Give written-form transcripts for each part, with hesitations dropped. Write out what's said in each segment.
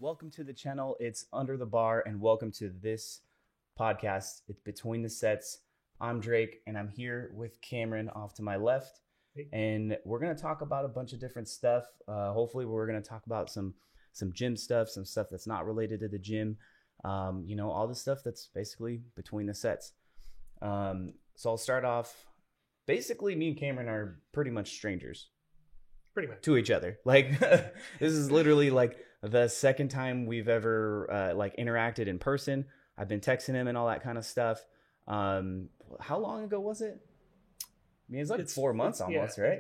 Welcome to the channel. It's Under the Bar, and welcome to this podcast. It's Between the Sets. I'm Drake, and I'm here with Cameron off to my left, and we're gonna talk about a bunch of different stuff. Hopefully, we're gonna talk about some gym stuff, some stuff that's not related to the gym. All the stuff that's basically between the sets. So I'll start off. Basically, me and Cameron are pretty much strangers. Pretty much. To each other. Like, this is literally like the second time we've ever interacted in person. I've been texting him and all that kind of stuff. How long ago was it? I mean, it's like 4 months almost, right?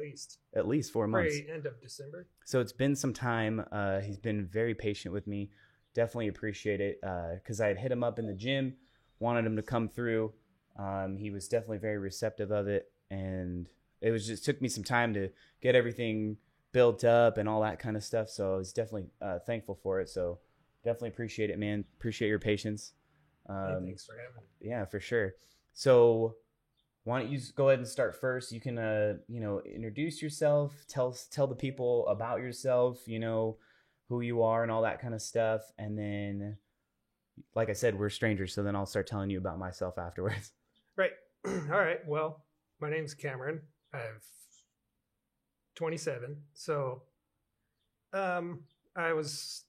At least 4 months. Very end of December. So it's been some time. He's been very patient with me. Definitely appreciate it. Because I had hit him up in the gym, wanted him to come through. He was definitely very receptive of it, and it was just took me some time to get everything built up and all that kind of stuff. So I was definitely thankful for it. So definitely appreciate it, man. Appreciate your patience. Thanks for having me. Yeah, for sure. So why don't you go ahead and start first? You can, introduce yourself, tell the people about yourself, who you are and all that kind of stuff. And then, like I said, we're strangers. So then I'll start telling you about myself afterwards. Right. All right. Well, my name's Cameron. I'm 27. So I was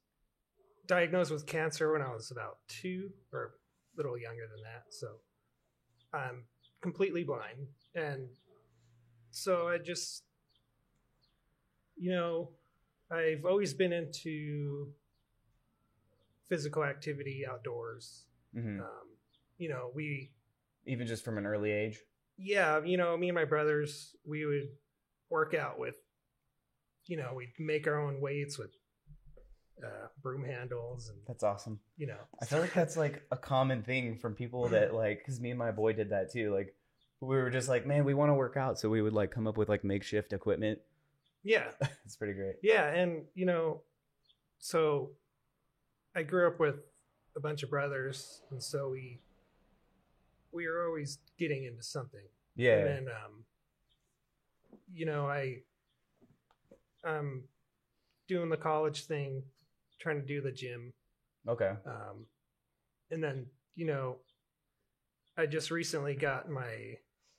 diagnosed with cancer when I was about 2 or a little younger than that. So I'm completely blind. And so I just, I've always been into physical activity outdoors. Mm-hmm. We... Even just from an early age? Yeah, me and my brothers, we would work out with, we'd make our own weights with broom handles. And that's awesome. I feel like that's like a common thing from people that because me and my boy did that too. Like we were just like, man, we want to work out. So we would come up with makeshift equipment. Yeah. It's pretty great. Yeah. And, so I grew up with a bunch of brothers. And so we were always getting into something. Yeah. And then, I'm doing the college thing, trying to do the gym. Okay. And then, I just recently got my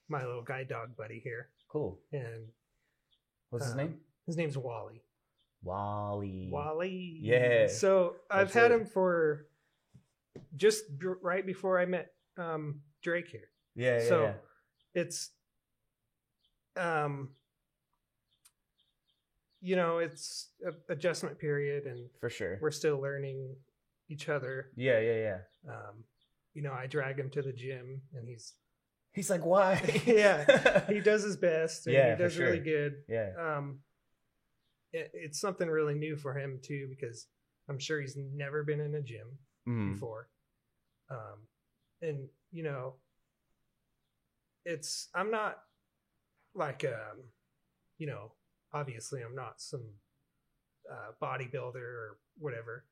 little guide dog buddy here. Cool. And what's his name? His name's Wally. Wally. Yeah. So I've had him for just right before I met Drake here. Yeah. So it's it's an adjustment period, and for sure we're still learning each other. Yeah. I drag him to the gym, and he's like, why? Yeah, he does his best, and he does really good. Yeah. It's something really new for him too, because I'm sure he's never been in a gym before. And I'm not like obviously I'm not some bodybuilder or whatever,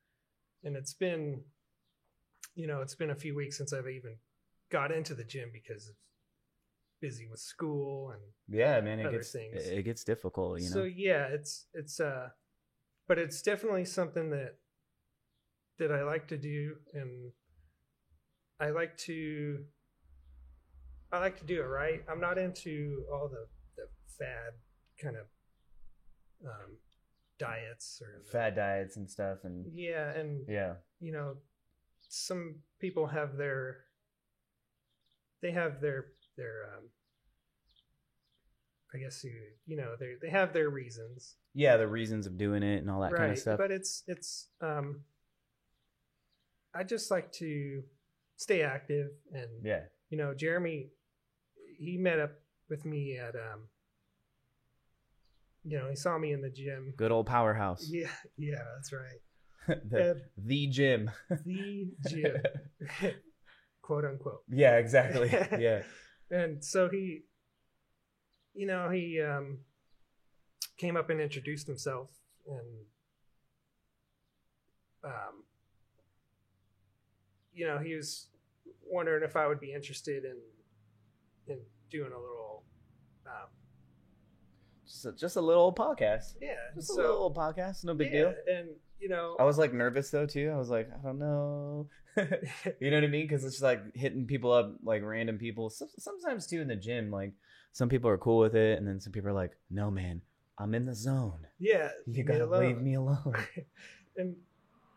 and it's been a few weeks since I've even got into the gym because it's busy with school and it gets difficult, So yeah, it's but it's definitely something that I like to do, and I like to do it right. I'm not into all the fad kind of diets or fad diets and stuff, and some people have their I guess they have their reasons. Yeah, the reasons of doing it and all that kind of stuff. But it's I just like to stay active, and Jeremy, he met up with me at he saw me in the gym. Good old Powerhouse. Yeah, that's right. the gym. The gym. Quote unquote. Yeah, exactly. Yeah. And so he came up and introduced himself, and he was wondering if I would be interested in doing a little just a little podcast. Yeah, just a little podcast, no big deal. And you know, I was like nervous though too. I was like, I don't know. You know what I mean? Because it's just like hitting people up, like random people. Sometimes too in the gym, like some people are cool with it, and then some people are like, no man, I'm in the zone. yeah, You gotta leave me alone. And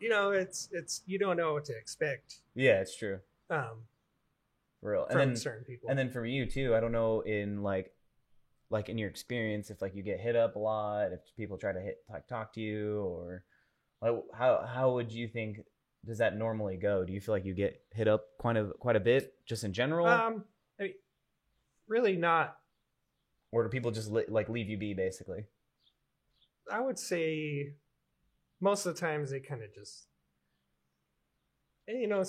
you know, it's you don't know what to expect. Yeah, it's true. Um, For real. from And then certain people. and then for you too, I don't know in like in your experience if like you get hit up a lot, if people try to talk to you, or like how would you think does that normally go? Do you feel like you get hit up quite a bit just in general, I mean, really not. or do people just like leave you be basically? I would say most of the times they kind of just, and, you know,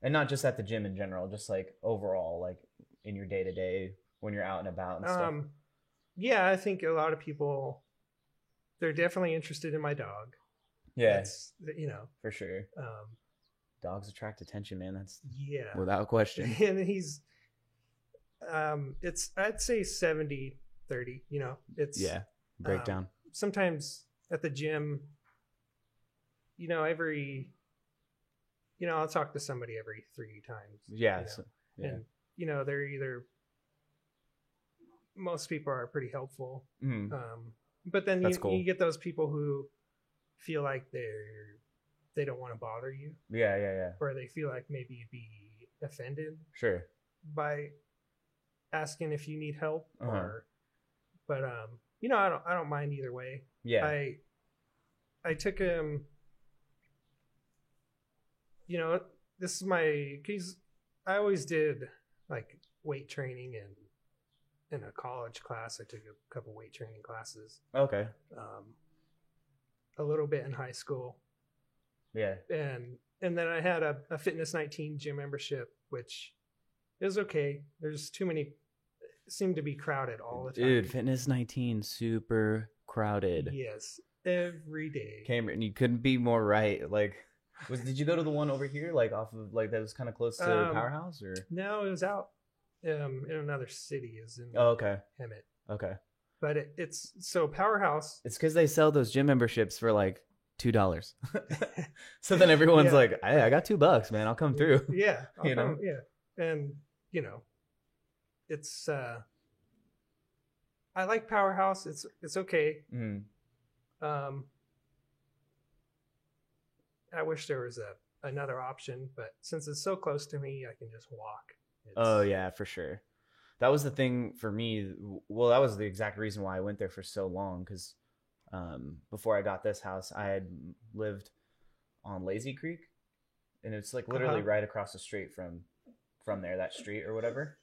And not just at the gym in general, just like overall, like in your day to day when you're out and about and stuff. yeah, I think a lot of people, they're definitely interested in my dog. Yeah, That's, you know, for sure. Dogs attract attention, man. That's yeah, without question. and he's, it's, I'd say 70-30, you know, it's, Yeah, breakdown. Sometimes at the gym, you know, I'll talk to somebody every 3 times. Yeah, you know? so, yeah. And, you know, they're either, most people are pretty helpful. Mhm. But then That's cool. you get those people who feel like they don't want to bother you, Yeah. or they feel like maybe you'd be offended Sure. by asking if you need help, Uh-huh. or, but you know, I don't mind either way. Yeah. I took him. You know, this is because I always did like weight training, and in a college class, I took a couple weight training classes. Okay. A little bit in high school, Yeah. and then I had a Fitness 19 gym membership, which is okay. There's too many, seem to be crowded all the time. Dude, Fitness 19 super crowded. Yes, every day. Cameron, you couldn't be more right. Like, did you go to the one over here, like off of like that was kind of close to Powerhouse, or? No, it was out in another city. Is in Oh, okay. Hemet. Okay. But it's so Powerhouse. It's because they sell those gym memberships for like $2. So then everyone's Yeah. like, "Hey, I got $2, man. I'll come through." Yeah, You know? yeah, and you know, it's I like Powerhouse. It's okay. Mm. I wish there was another option, but since it's so close to me, I can just walk. Oh yeah, for sure. That was the thing for me. Well, that was the exact reason why I went there for so long. Because before I got this house, I had lived on Lazy Creek, and it's like literally right across the street from there, that street or whatever.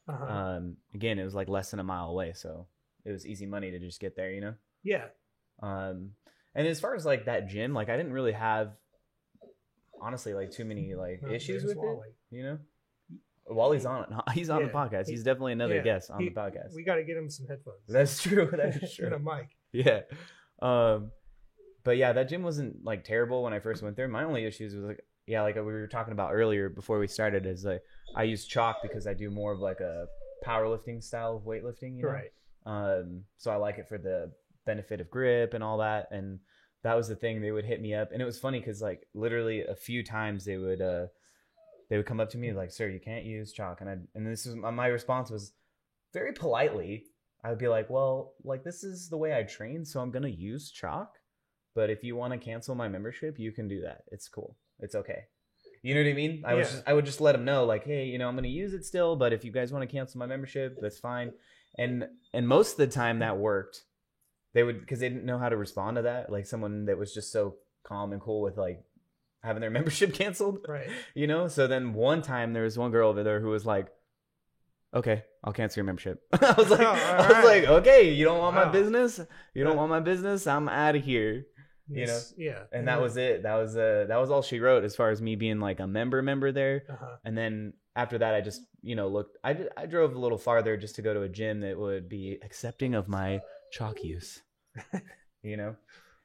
Again, it was like less than a mile away, so it was easy money to just get there, you know. Yeah. And as far as like that gym, like I didn't really have, honestly, like too many like issues with Wally. it, you know. Wally's on it. He's on the podcast. He's definitely another guest on the podcast. We got to get him some headphones. That's true. That is true. And a mic. Yeah. But yeah, that gym wasn't like terrible when I first went there. My only issues was like, yeah, like we were talking about earlier before we started, is like I use chalk because I do more of like a powerlifting style of weightlifting, you know? Right. So I like it for the benefit of grip and all that. And that was the thing. They would hit me up, and it was funny because like literally a few times they would come up to me like, "Sir, you can't use chalk," and this is my response was very politely. I would be like, "Well, like this is the way I train, so I'm gonna use chalk. But if you want to cancel my membership, you can do that. It's cool. It's okay." You know what I mean? I would just let them know like, "Hey, you know, I'm gonna use it still, but if you guys want to cancel my membership, that's fine." And most of the time that worked. They would, because they didn't know how to respond to that. Like someone that was just so calm and cool with like having their membership canceled, right? You know. So then one time there was one girl over there who was like, "Okay, I'll cancel your membership." I was like, "Okay, you don't want my business. You don't want my business. I'm out of here." You know. Yeah. And that was it. That was all she wrote as far as me being like a member there. And then after that, I just looked. I drove a little farther just to go to a gym that would be accepting of my chalk use. You know.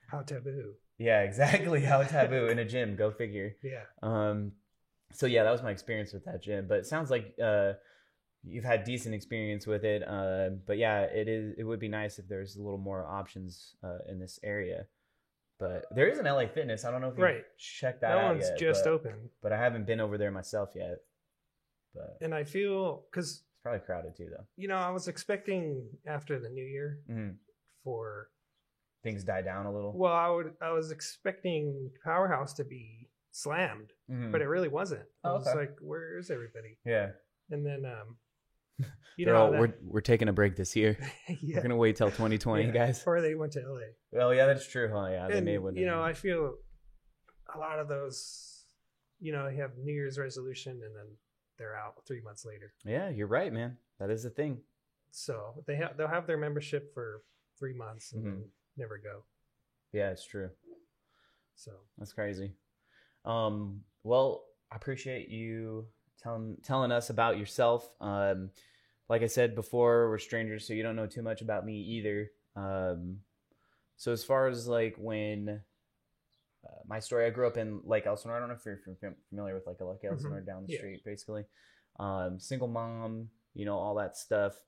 How taboo. Yeah, exactly. How taboo in a gym. Go figure. Yeah. So yeah, that was my experience with that gym. But it sounds like you've had decent experience with it. But yeah, it would be nice if there's a little more options in this area. But there is an LA Fitness. I don't know if you Right. checked that That out one's yet. just open. But I haven't been over there myself yet. But And I feel, because, it's probably crowded too, though. you know, I was expecting after the new year Mhm. for, Things die down a little. well, I was expecting Powerhouse to be slammed, Mhm. but it really wasn't. I Oh, was okay. like, where is everybody? Yeah. And then, you They're know, all, that, we're taking a break this year. We're yeah, gonna wait till 2020, yeah. guys. Or they went to LA. Well, yeah, that's true, huh? Yeah, they And, may have went. you know, I feel a lot of those, you know, you have New Year's resolution and then they're out 3 months later. Yeah, you're right, man. That is the thing. So they'll have their membership for 3 months and Mhm. then never go. Yeah, it's true. So That's crazy. Well, I appreciate you telling us about yourself. Like I said before, we're strangers, so you don't know too much about me either. So as far as like when my story, I grew up in Lake Elsinore. I don't know if you're familiar with like a Lake Elsinore down the Yeah. street, basically. Single mom, you know, all that stuff.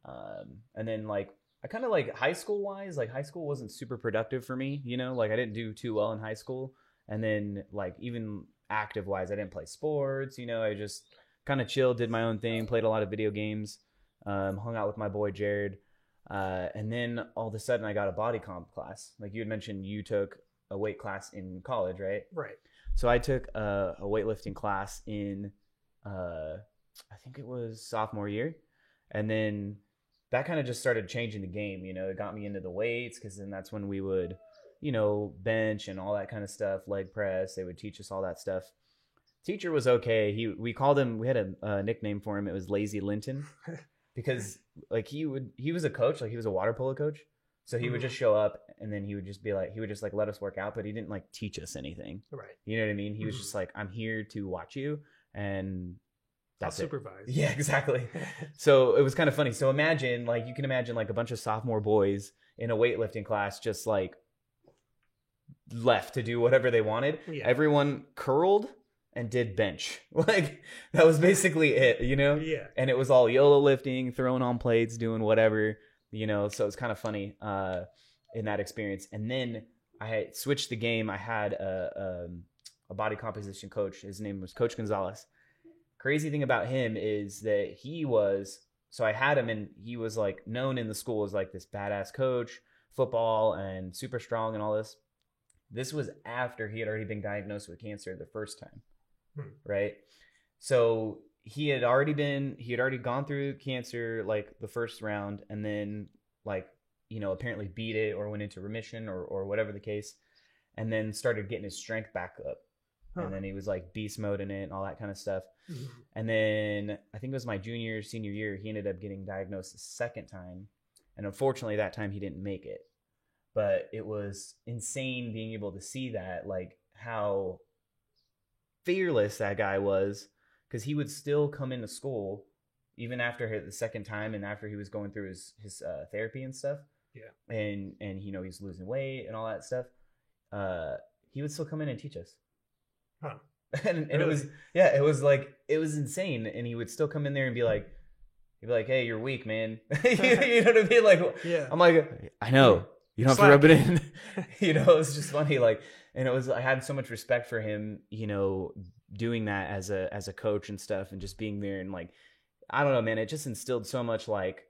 And then like I kind of like high school wise, like high school wasn't super productive for me, you know, like I didn't do too well in high school. And then like even active wise, I didn't play sports, you know, I just kind of chilled, did my own thing, played a lot of video games, hung out with my boy Jared. And then all of a sudden I got a body comp class. Like you had mentioned, you took a weight class in college, right? right. So I took a weightlifting class in, I think it was sophomore year. And then that kind of just started changing the game. You know, it got me into the weights because then that's when we would, you know, bench and all that kind of stuff, leg press. They would teach us all that stuff. Teacher was okay. We called him, we had a nickname for him. It was Lazy Linton because like he was a coach, like he was a water polo coach. So he would just show up and then he would just let us work out, but he didn't like teach us anything. Right. You know what I mean? He was just like, I'm here to watch you and that's I'll it. supervise. Yeah, exactly. So it was kind of funny. So imagine, like, you can imagine like a bunch of sophomore boys in a weightlifting class just like left to do whatever they wanted. Yeah. Everyone curled and did bench. Like that was basically it, you know? Yeah. And it was all YOLO lifting, throwing on plates, doing whatever, you know? So it's kind of funny in that experience. And then I had switched the game. I had a body composition coach. His name was Coach Gonzalez. Crazy thing about him is that I had him and he was like known in the school as like this badass coach, football and super strong and all this. This was after he had already been diagnosed with cancer the first time. Right. So he had already gone through cancer, like the first round, and then like, you know, apparently beat it or went into remission or whatever the case, and then started getting his strength back up. And then he was like beast mode in it and all that kind of stuff. Mhm. And then I think it was my senior year, he ended up getting diagnosed the second time. And unfortunately that time he didn't make it. But it was insane being able to see that, like how fearless that guy was, because he would still come into school even after the second time and after he was going through his therapy and stuff. Yeah. And you know, he's losing weight and all that stuff. He would still come in and teach us. Huh. And Really? it was insane. And he would still come in there and be like, hey, you're weak, man. You know what I mean? Like, Yeah. I'm like, I know, you don't have to rub it in. You know, it's just funny. Like, and I had so much respect for him, you know, doing that as a coach and stuff and just being there. And like, I don't know, man, it just instilled so much like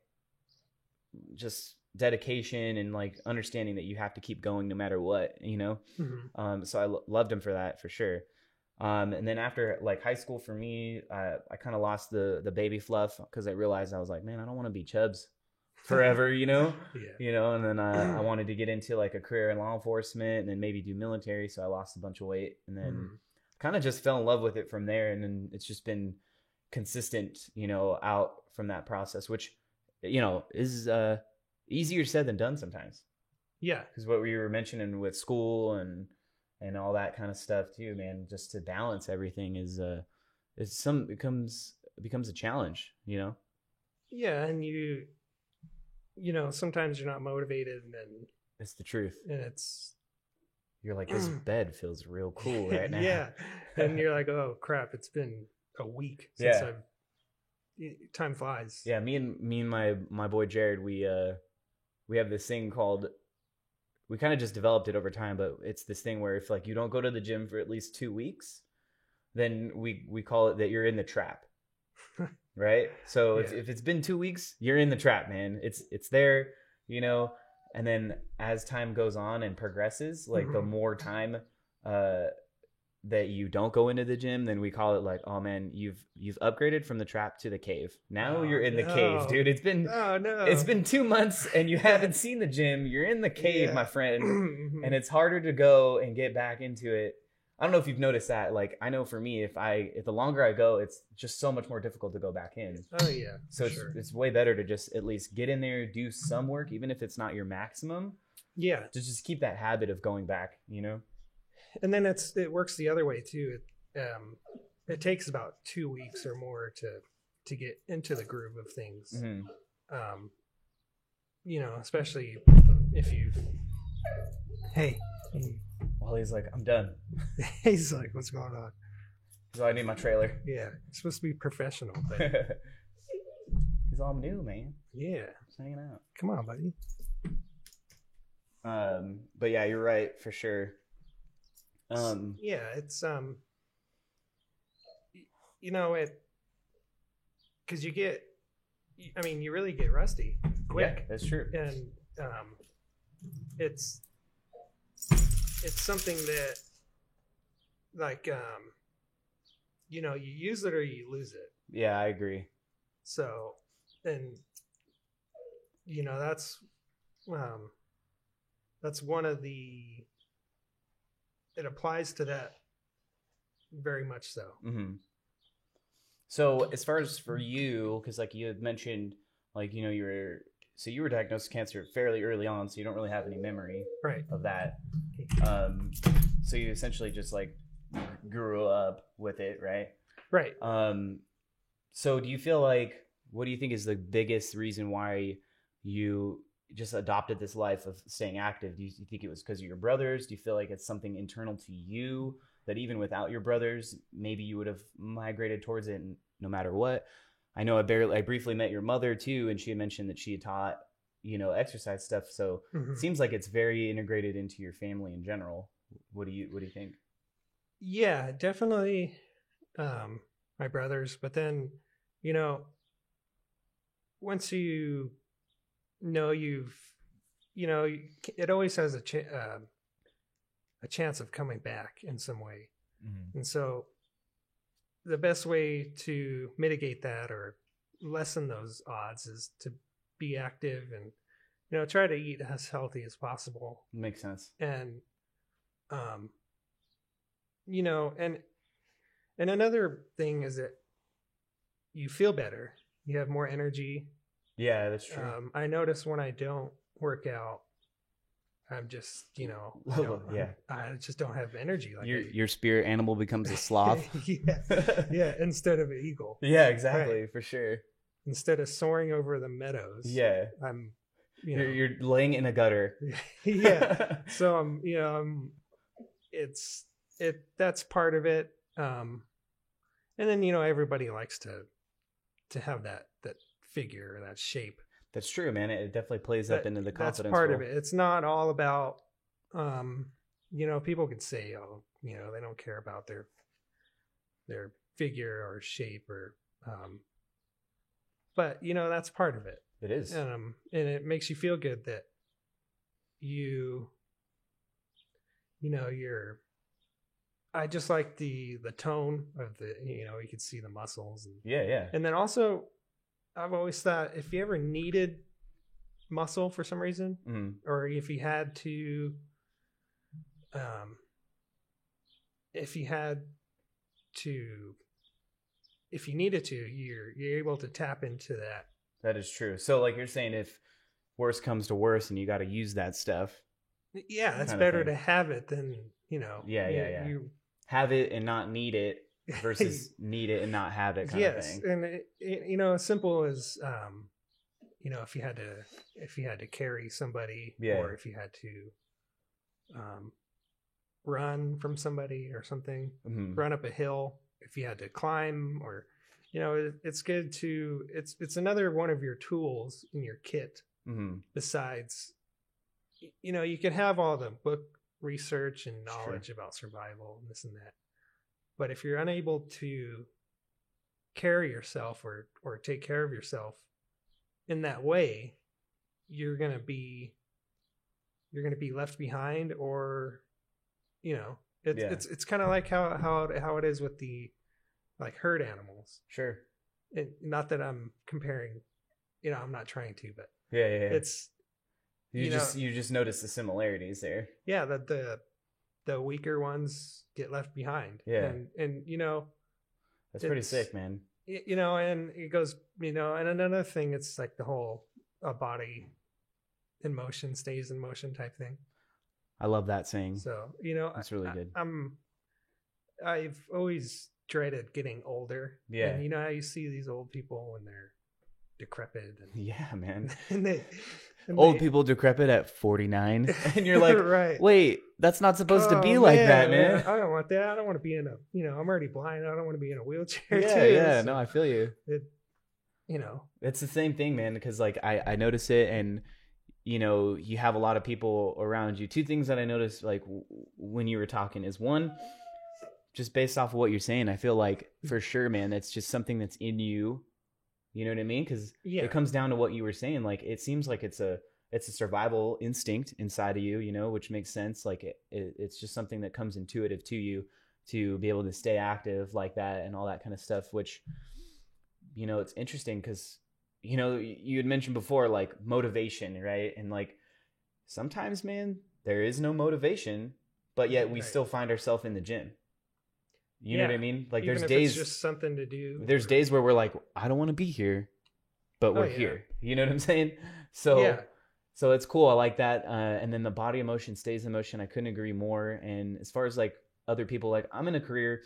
just dedication and like understanding that you have to keep going no matter what, you know? Mhm. So I loved him for that, for sure. And then after like high school for me, I kind of lost the baby fluff because I realized I was like, man, I don't want to be Chubbs forever, you know? Yeah. You know, and then I wanted to get into like a career in law enforcement and then maybe do military. So I lost a bunch of weight and then Mhm. kind of just fell in love with it from there. And then it's just been consistent, you know, out from that process, which, you know, is easier said than done sometimes. Yeah. Because what we were mentioning with school and all that kind of stuff too, man, just to balance everything becomes a challenge, you know? Yeah. And you know, sometimes you're not motivated and It's the truth. it's, You're like, this bed feels real cool right now. yeah. And you're like, oh crap, it's been a week since time flies. Yeah, me and my boy Jared, we have this thing called we kind of just developed it over time, but it's this thing where if like you don't go to the gym for at least 2 weeks, then we call it that you're in the trap. Right? So Yeah. if it's been 2 weeks, you're in the trap, man. It's there, you know. And then as time goes on and progresses, like the more time that you don't go into the gym, then we call it like, oh man, you've upgraded from the trap to the cave. Now you're in the cave, dude. It's been 2 months and you haven't seen the gym. You're in the cave, my friend, and it's harder to go and get back into it. I don't know if you've noticed that. Like, I know for me, if the longer I go, it's just so much more difficult to go back in. Oh yeah. So it's way better to just at least get in there, do some work, even if it's not your maximum. Yeah. To just keep that habit of going back, you know? And then it works the other way too. It takes about 2 weeks or more to get into the groove of things. Mm-hmm. You know, especially if you. Hey. Well, he's like, I'm done. He's like, what's going on? So I need my trailer. Yeah, it's supposed to be professional, but he's all new, man. yeah, Just hanging out. come on, buddy. But yeah, you're right for sure. Yeah, it's you know it, because you really get rusty quick. Yeah, that's true. And it's something that, like, you know, you use it or you lose it. Yeah, I agree. So, and you know, that's one of the, it applies to that very much so. Mm-hmm. So as far as for you, because like you had mentioned, like, you know, you were diagnosed with cancer fairly early on, so you don't really have any memory Right. of that. So you essentially just like grew up with it, right? Right. So do you feel like, what do you think is the biggest reason why you just adopted this life of staying active? Do you think it was because of your brothers? Do you feel like it's something internal to you that even without your brothers, maybe you would have migrated towards it no matter what? I know I briefly met your mother too, and she had mentioned that she had taught, you know, exercise stuff. So it seems like it's very integrated into your family in general. What do you think? Yeah, definitely my brothers. But then, you know, once you know it always has a chance of coming back in some way. Mm-hmm. And so the best way to mitigate that or lessen those odds is to be active and, you know, try to eat as healthy as possible. Makes sense. And, you know, and another thing is that you feel better. You have more energy. Yeah, that's true. I notice when I don't work out, I'm just, you know, I just don't have energy. Like your spirit animal becomes a sloth. yeah, instead of an eagle. Yeah, exactly, right. For sure. Instead of soaring over the meadows. Yeah, I'm. You're laying in a gutter. Yeah. So that's part of it. And then, you know, everybody likes to have that figure or that shape. That's true, man. It definitely plays up into the confidence. That's part of it. It's not all about, you know, people could say, oh, you know, they don't care about their figure or shape or, but you know, that's part of it. It is. And it makes you feel good that you know, I just like the tone of the, you know, you can see the muscles. And, yeah. And then also, I've always thought if you ever needed muscle for some reason, or if you had to, if you needed to, you're able to tap into that. That is true. So like you're saying, if worse comes to worse and you got to use that stuff. Yeah, it's better to have it than, you know. Yeah. You have it and not need it versus need it and not have it kind of thing. Yes, and you know, as simple as you know, if you had to carry somebody, or if you had to run from somebody or something, run up a hill, if you had to climb, or you know, it's good to it's another one of your tools in your kit besides, you know, you can have all the book research and knowledge about survival and this and that, but if you're unable to carry yourself or take care of yourself in that way, you're gonna be left behind, or you know, it's kind of like how it is with the like herd animals. Sure. And not that I'm comparing, you know, I'm not trying to, but yeah. It's you just notice the similarities there. Yeah, that the weaker ones get left behind. Yeah, and you know, that's pretty sick, man. You know, and it goes, you know, and another thing, it's like the whole body in motion stays in motion type thing. I love that saying. So, you know, it's really good. I've always dreaded getting older. Yeah. And you know how you see these old people when they're decrepit. And, yeah, man. and old people decrepit at 49. And you're like, right. Wait, that's not supposed to be like that, man. I don't want that. I don't want to be in a, you know, I'm already blind. I don't want to be in a wheelchair yeah, too. Yeah, so no, I feel you. You know. It's the same thing, man, because like I notice it, and you know, you have a lot of people around you. Two things that I noticed like when you were talking is, one, just based off of what you're saying, I feel like for sure, man, that's just something that's in you. You know what I mean? Because it comes down to what you were saying. Like, it seems like it's a survival instinct inside of you, you know, which makes sense. Like it's just something that comes intuitive to you to be able to stay active like that and all that kind of stuff, which, you know, it's interesting because, you know, you had mentioned before, like motivation, right? And like sometimes, man, there is no motivation, but yet we still find ourselves in the gym. You know what I mean? Like even there's days, it's just something to do. There's days where we're like, I don't want to be here, but we're here. You know what I'm saying? So, so it's cool. I like that. And then the body of motion stays in motion. I couldn't agree more. And as far as like other people, like I'm in a career,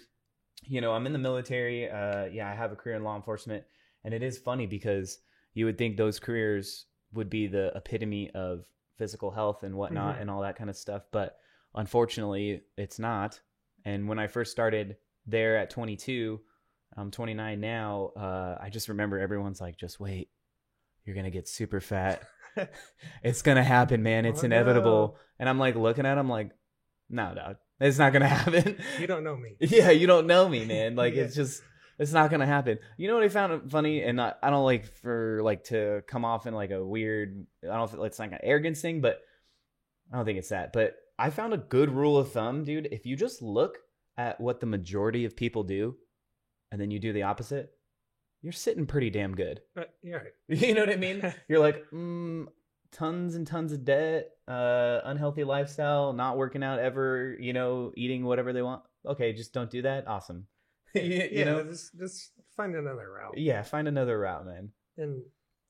you know, I'm in the military. I have a career in law enforcement, and it is funny because you would think those careers would be the epitome of physical health and whatnot and all that kind of stuff. But unfortunately it's not. And when I first started there at 22, I'm 29 now. I just remember everyone's like, just wait, you're going to get super fat. It's going to happen, man. It's inevitable. No. And I'm like looking at him like, no, dog, it's not going to happen. You don't know me. Yeah. You don't know me, man. Like it's not going to happen. You know what I found funny? And I don't like for like to come off in like a weird, I don't know if it's like an arrogance thing, but I don't think it's that. But I found a good rule of thumb, dude. If you just look at what the majority of people do and then you do the opposite, you're sitting pretty damn good. Yeah. You know what I mean? You're like, tons and tons of debt, unhealthy lifestyle, not working out ever, you know, eating whatever they want. Okay, just don't do that. Awesome. you know, just find another route. Yeah, find another route, man. And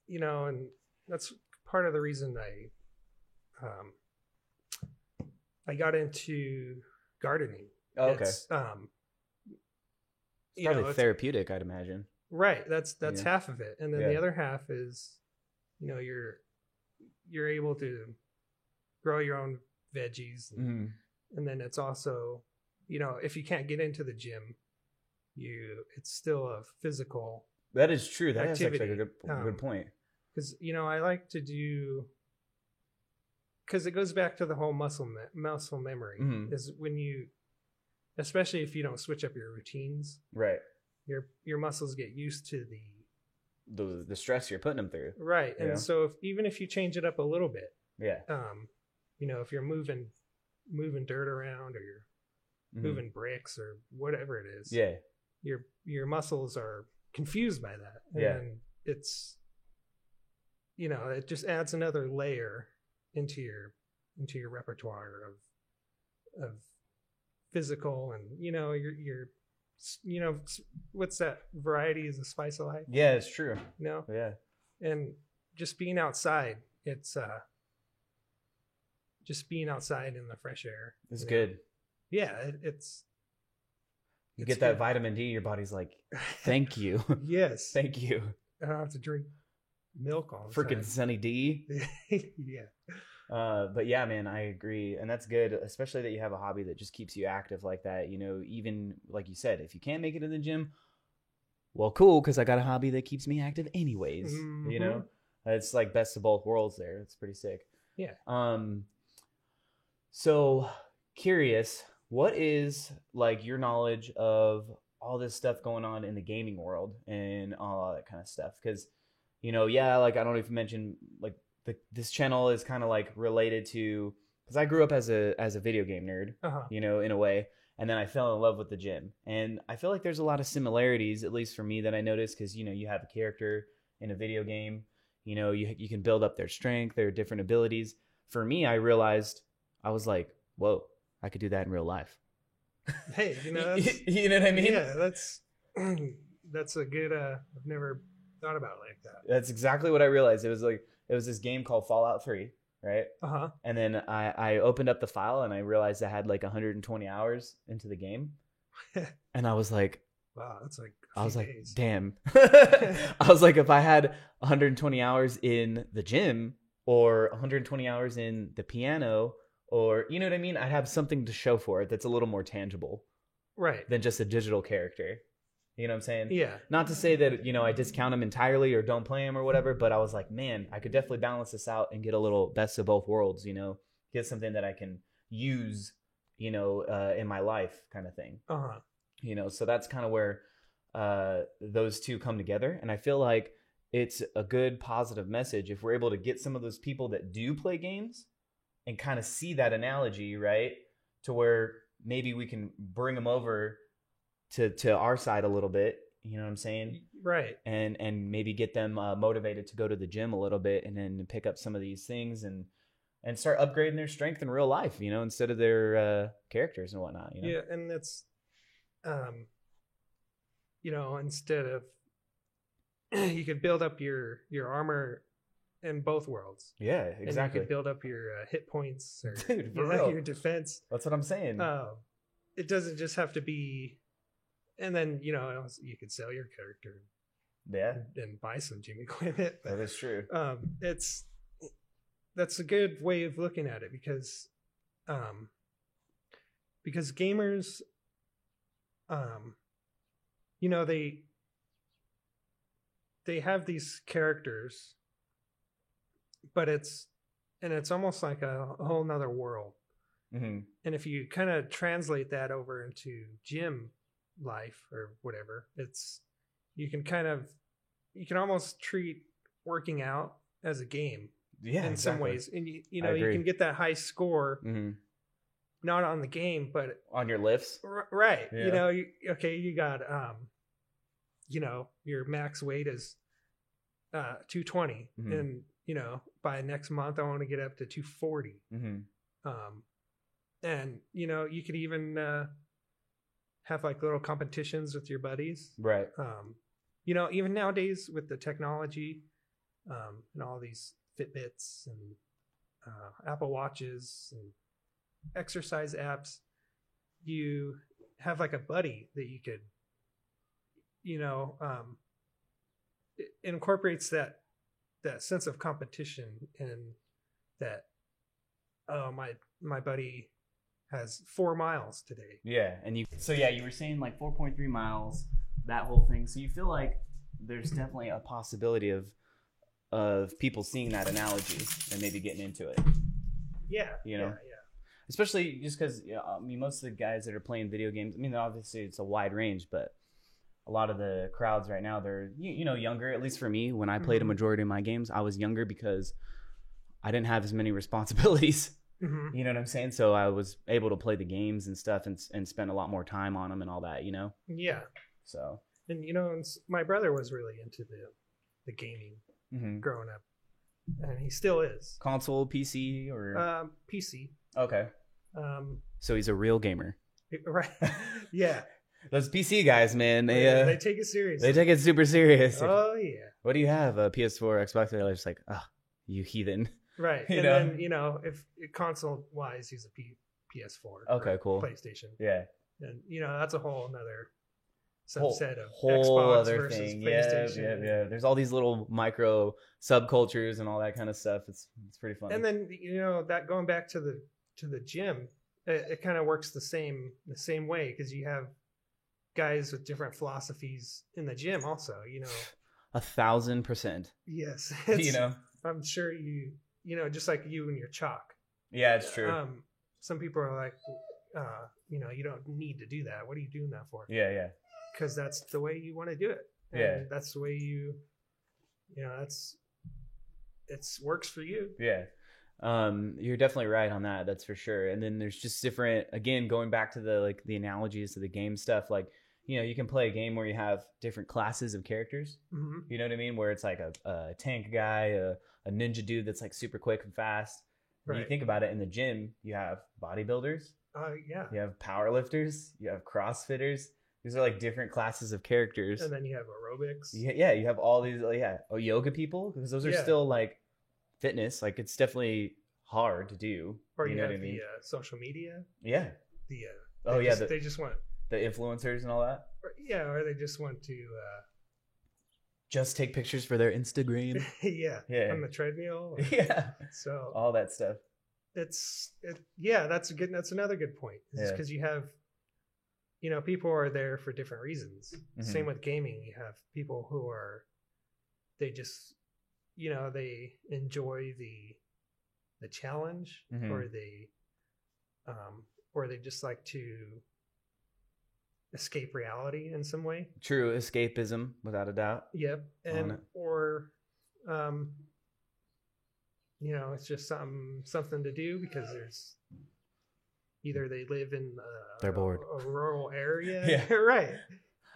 you know, and that's part of the reason I got into gardening. Oh, okay. It's, probably therapeutic, I'd imagine. Right. That's half of it, and then the other half is, you know, you're able to grow your own veggies, and then it's also, you know, if you can't get into the gym, it's still a physical. That is true. That activity. is actually a good point. Because you know, I like to do. Because it goes back to the whole muscle memory is when you, especially if you don't switch up your routines, right? Your muscles get used to the stress you're putting them through, right? And so even if you change it up a little bit, you know, if you're moving dirt around or you're moving bricks or whatever it is, your muscles are confused by that, and then it's, you know, it just adds another layer into your repertoire of physical, and you know, your you know, what's that, variety is the spice of life. Yeah, it's true. You know? Yeah. And just being outside, it's just being outside in the fresh air. It's good. Yeah, it's you get that vitamin D, your body's like, thank you. Yes. Thank you. I don't have to drink milk all the freaking time. Sunny D. Yeah. But yeah, man, I agree. And that's good, especially that you have a hobby that just keeps you active like that. You know, even like you said, if you can't make it to the gym, well, cool, because I got a hobby that keeps me active anyways. You know, it's like best of both worlds there. It's pretty sick. Yeah. So curious, what is like your knowledge of all this stuff going on in the gaming world and all that kind of stuff? Because, yeah, like I don't know if you mentioned like this channel is kind of like related to because I grew up as a video game nerd, Uh-huh. in a way, and then I fell in love with the gym, and I feel like there's a lot of similarities, at least for me, that I noticed because you have a character in a video game, you can build up their strength, their different abilities. For me, I realized I was like, whoa, I could do that in real life. Hey, that's, You know what I mean? yeah, that's a good. I've never thought about it like that. That's exactly what I realized. It was this game called Fallout 3, right? Uh-huh. And then I opened up the file and I realized I had like 120 hours into the game. And I was like, Wow, that's like I was like, days. damn. I was like, if I had 120 hours in the gym or 120 hours in the piano, or you know what I mean? I'd have something to show for it that's a little more tangible Right. than just a digital character. You know what I'm saying? Yeah. Not to say that, I discount him entirely or don't play him or whatever, but I was like, man, I could definitely balance this out and get a little best of both worlds, get something that I can use, in my life kind of thing. Uh-huh. So that's kind of where those two come together. And I feel like it's a good positive message if we're able to get some of those people that do play games and kind of see that analogy, right? To where maybe we can bring them over to our side a little bit, you know what I'm saying? Right. And maybe get them motivated to go to the gym a little bit and then pick up some of these things and start upgrading their strength in real life, instead of their characters and whatnot. Yeah, and that's instead of you could build up your armor in both worlds. Yeah, exactly. And you could build up your hit points or Dude, for real. your defense. That's what I'm saying. It doesn't just have to be, and then you could sell your character. Yeah, and buy some gym equipment. But, that is true. That's a good way of looking at it because gamers, they have these characters, but it's almost like a whole nother world. Mm-hmm. And if you kind of translate that over into gym life or whatever, you can almost treat working out as a game. Yeah, in exactly. some ways, and you can get that high score, mm-hmm. not on the game, but on your lifts, right? Yeah. You got your max weight is 220, mm-hmm. and by next month I want to get up to 240. Mm-hmm. And you could even have like little competitions with your buddies, right? Even nowadays with the technology and all these Fitbits and Apple Watches and exercise apps, you have like a buddy that you could, it incorporates that sense of competition and that, oh, my buddy has 4 miles today. Yeah, and you were saying like 4.3 miles, that whole thing. So you feel like there's definitely a possibility of people seeing that analogy and maybe getting into it. Yeah. Yeah. Especially just because, most of the guys that are playing video games, obviously it's a wide range, but a lot of the crowds right now, they're, younger, at least for me. When I played a majority of my games, I was younger because I didn't have as many responsibilities. Mm-hmm. You know what I'm saying? So I was able to play the games and stuff and spend a lot more time on them and all that, Yeah. So. And, my brother was really into the gaming. Mm-hmm. Growing up, and he still is. Console, PC, or PC. Okay. So he's a real gamer, right? Yeah. Those PC guys, man, they take it serious. They take it super serious. Oh yeah. What do you have? A PS4, Xbox? They're just like, oh, you heathen. Right. Then if console wise, he's a PS4. Okay, cool. PlayStation. Yeah. And that's a whole another subset of whole Xbox other versus thing. PlayStation. Yeah. There's all these little micro subcultures and all that kind of stuff. It's pretty fun. And then that going back to the gym, it kind of works the same way because you have guys with different philosophies in the gym also. 1,000%. Yes. I'm sure just like you and your chalk. Yeah, it's true. some people are like, you know, you don't need to do that. What are you doing that for? Yeah. Because that's the way you want to do it. And Yeah. that's the way you know, it's works for you. Yeah. You're definitely right on that. That's for sure. And then there's just different, again, going back to the analogies to the game stuff, like, you know, you can play a game where you have different classes of characters. Mm-hmm. You know what I mean? Where it's like a tank guy, a ninja dude that's like super quick and fast. When you think about it, in the gym, you have bodybuilders. Yeah. You have powerlifters. You have CrossFitters. These are like different classes of characters. And then you have aerobics. Yeah, you have all these, yoga people, because those are still like fitness. Like, it's definitely hard to do. Or you know have what I mean? the social media. Yeah. They just want the influencers and all that. Or they just want to just take pictures for their Instagram. yeah, on the treadmill. Yeah. So all that stuff. That's another good point. It's because you have, you know, people are there for different reasons. Mm-hmm. Same with gaming. You have people who they just, you know, they enjoy the challenge, mm-hmm. or they just like to escape reality in some way. True, escapism, without a doubt. Yep. And you know, it's just something to do because there's either they live in they're bored. A rural area. Yeah. Right.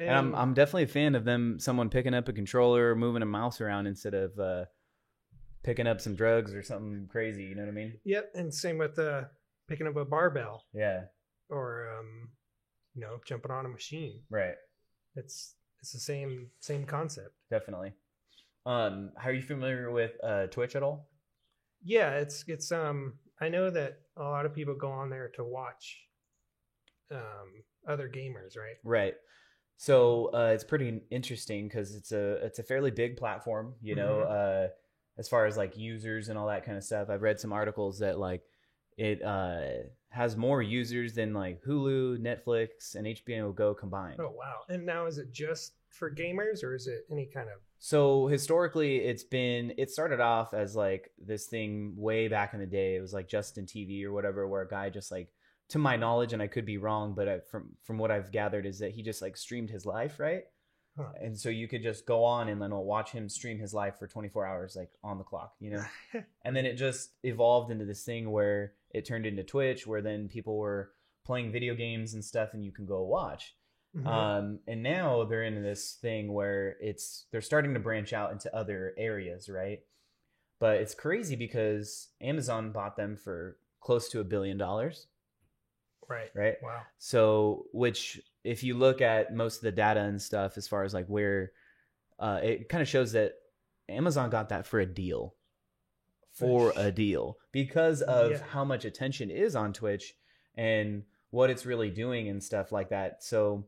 And I'm definitely a fan of someone picking up a controller or moving a mouse around instead of picking up some drugs or something crazy, you know what I mean? Yep. And same with picking up a barbell. Yeah. Or you know, jumping on a machine. Right. It's the same concept. Definitely. Are you familiar with Twitch at all? Yeah, it's I know that a lot of people go on there to watch other gamers, right? Right. So it's pretty interesting because it's a fairly big platform, you know, mm-hmm. As far as like users and all that kind of stuff. I've read some articles that like it has more users than like Hulu, Netflix, and HBO Go combined. Oh, wow. And now is it just for gamers or is it any kind of... So historically it started off as like this thing way back in the day. It was like Justin TV or whatever, where a guy just like, to my knowledge, and I could be wrong, but from what I've gathered is that he just like streamed his life, right? Huh. And so you could just go on and then watch him stream his life for 24 hours, like on the clock, you know? And then it just evolved into this thing where it turned into Twitch, where then people were playing video games and stuff and you can go watch. Mm-hmm. And now they're into this thing where they're starting to branch out into other areas, right? But it's crazy because Amazon bought them for close to $1 billion. Right. Wow. So, which if you look at most of the data and stuff, as far as like where, it kind of shows that Amazon got that for a deal. Because of how much attention is on Twitch and what it's really doing and stuff like that. So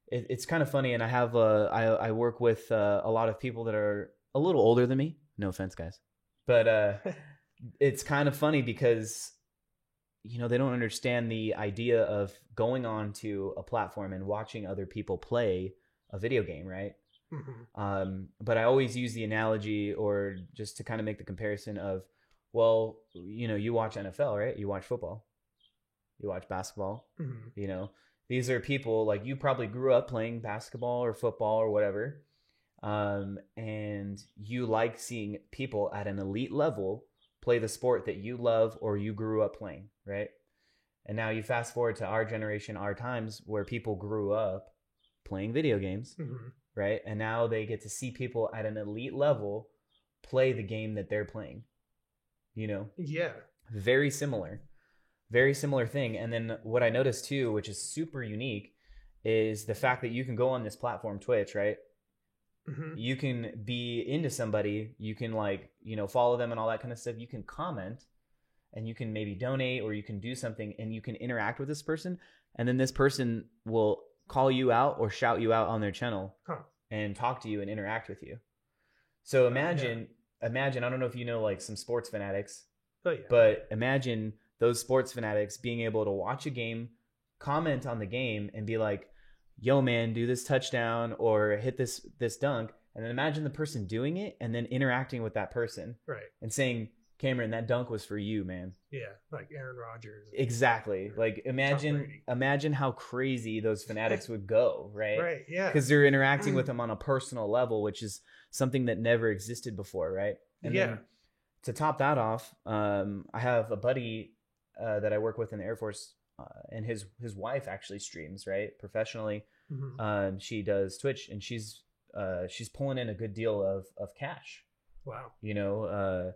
it's kind of funny. And I have I work with a lot of people that are a little older than me. No offense, guys. But it's kind of funny because, you know, they don't understand the idea of going on to a platform and watching other people play a video game, right? Mm-hmm. But I always use the analogy, or just to kind of make the comparison of, well, you know, you watch NFL, right? You watch football, you watch basketball. Mm-hmm. You know, these are people like you probably grew up playing basketball or football or whatever, and you like seeing people at an elite level play the sport that you love or you grew up playing, right? And now you fast forward to our generation, our times, where people grew up playing video games, mm-hmm. right? And now they get to see people at an elite level play the game that they're playing, you know? Yeah. Very similar thing. And then what I noticed too, which is super unique, is the fact that you can go on this platform, Twitch, right? Mm-hmm. You can be into somebody, you can like, you know, follow them and all that kind of stuff. You can comment and you can maybe donate, or you can do something and you can interact with this person. And then this person will call you out or shout you out on their channel and talk to you and interact with you. So imagine, I don't know if you know like some sports fanatics, but imagine those sports fanatics being able to watch a game, comment on the game and be like, yo man, do this touchdown or hit this dunk. And then imagine the person doing it and then interacting with that person, right? And saying, Cameron, that dunk was for you, man. Yeah, like Aaron Rodgers. Exactly. Like imagine how crazy those fanatics would go, right? Right, yeah. Because they're interacting with him on a personal level, which is something that never existed before, right? And then to top that off, I have a buddy that I work with in the Air Force, and his wife actually streams, right, professionally. Mm-hmm. She does Twitch, and she's pulling in a good deal of cash. Wow. You know,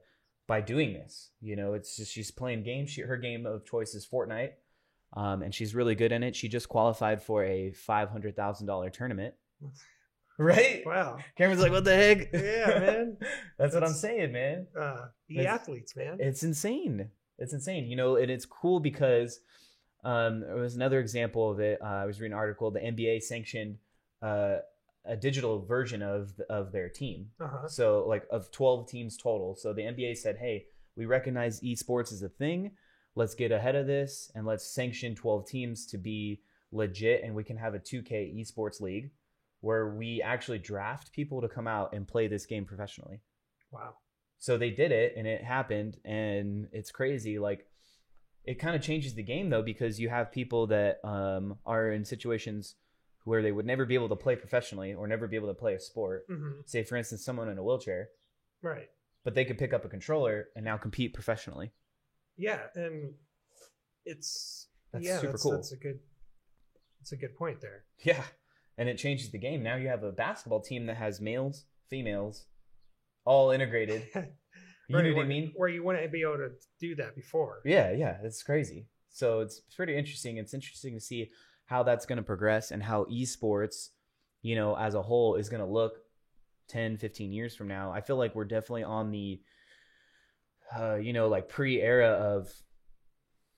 by doing this, you know, it's just she's playing games. Her game of choice is Fortnite, and she's really good in it. She just qualified for a $500,000 tournament. Right? Wow. Cameron's like, what the heck? Yeah, man. That's what I'm saying, man. Athletes, man. It's insane. It's insane. You know, and it's cool because there was another example of it. I was reading an article. The NBA sanctioned a digital version of their team. So like of 12 teams total. So the NBA said, hey, we recognize esports as a thing. Let's get ahead of this and let's sanction 12 teams to be legit, and we can have a 2K esports league where we actually draft people to come out and play this game professionally. Wow. So they did it, and it happened, and it's crazy. Like, it kind of changes the game though, because you have people that are in situations where they would never be able to play professionally or never be able to play a sport. Mm-hmm. Say, for instance, someone in a wheelchair. Right. But they could pick up a controller and now compete professionally. Yeah, and that's super cool. That's a good point there. Yeah, and it changes the game. Now you have a basketball team that has males, females, all integrated. You know what I mean? Where you wouldn't be able to do that before. Yeah, it's crazy. So it's pretty interesting. It's interesting to see how that's going to progress and how esports, you know, as a whole is going to look 10, 15 years from now. I feel like we're definitely on the, you know, like pre-era of,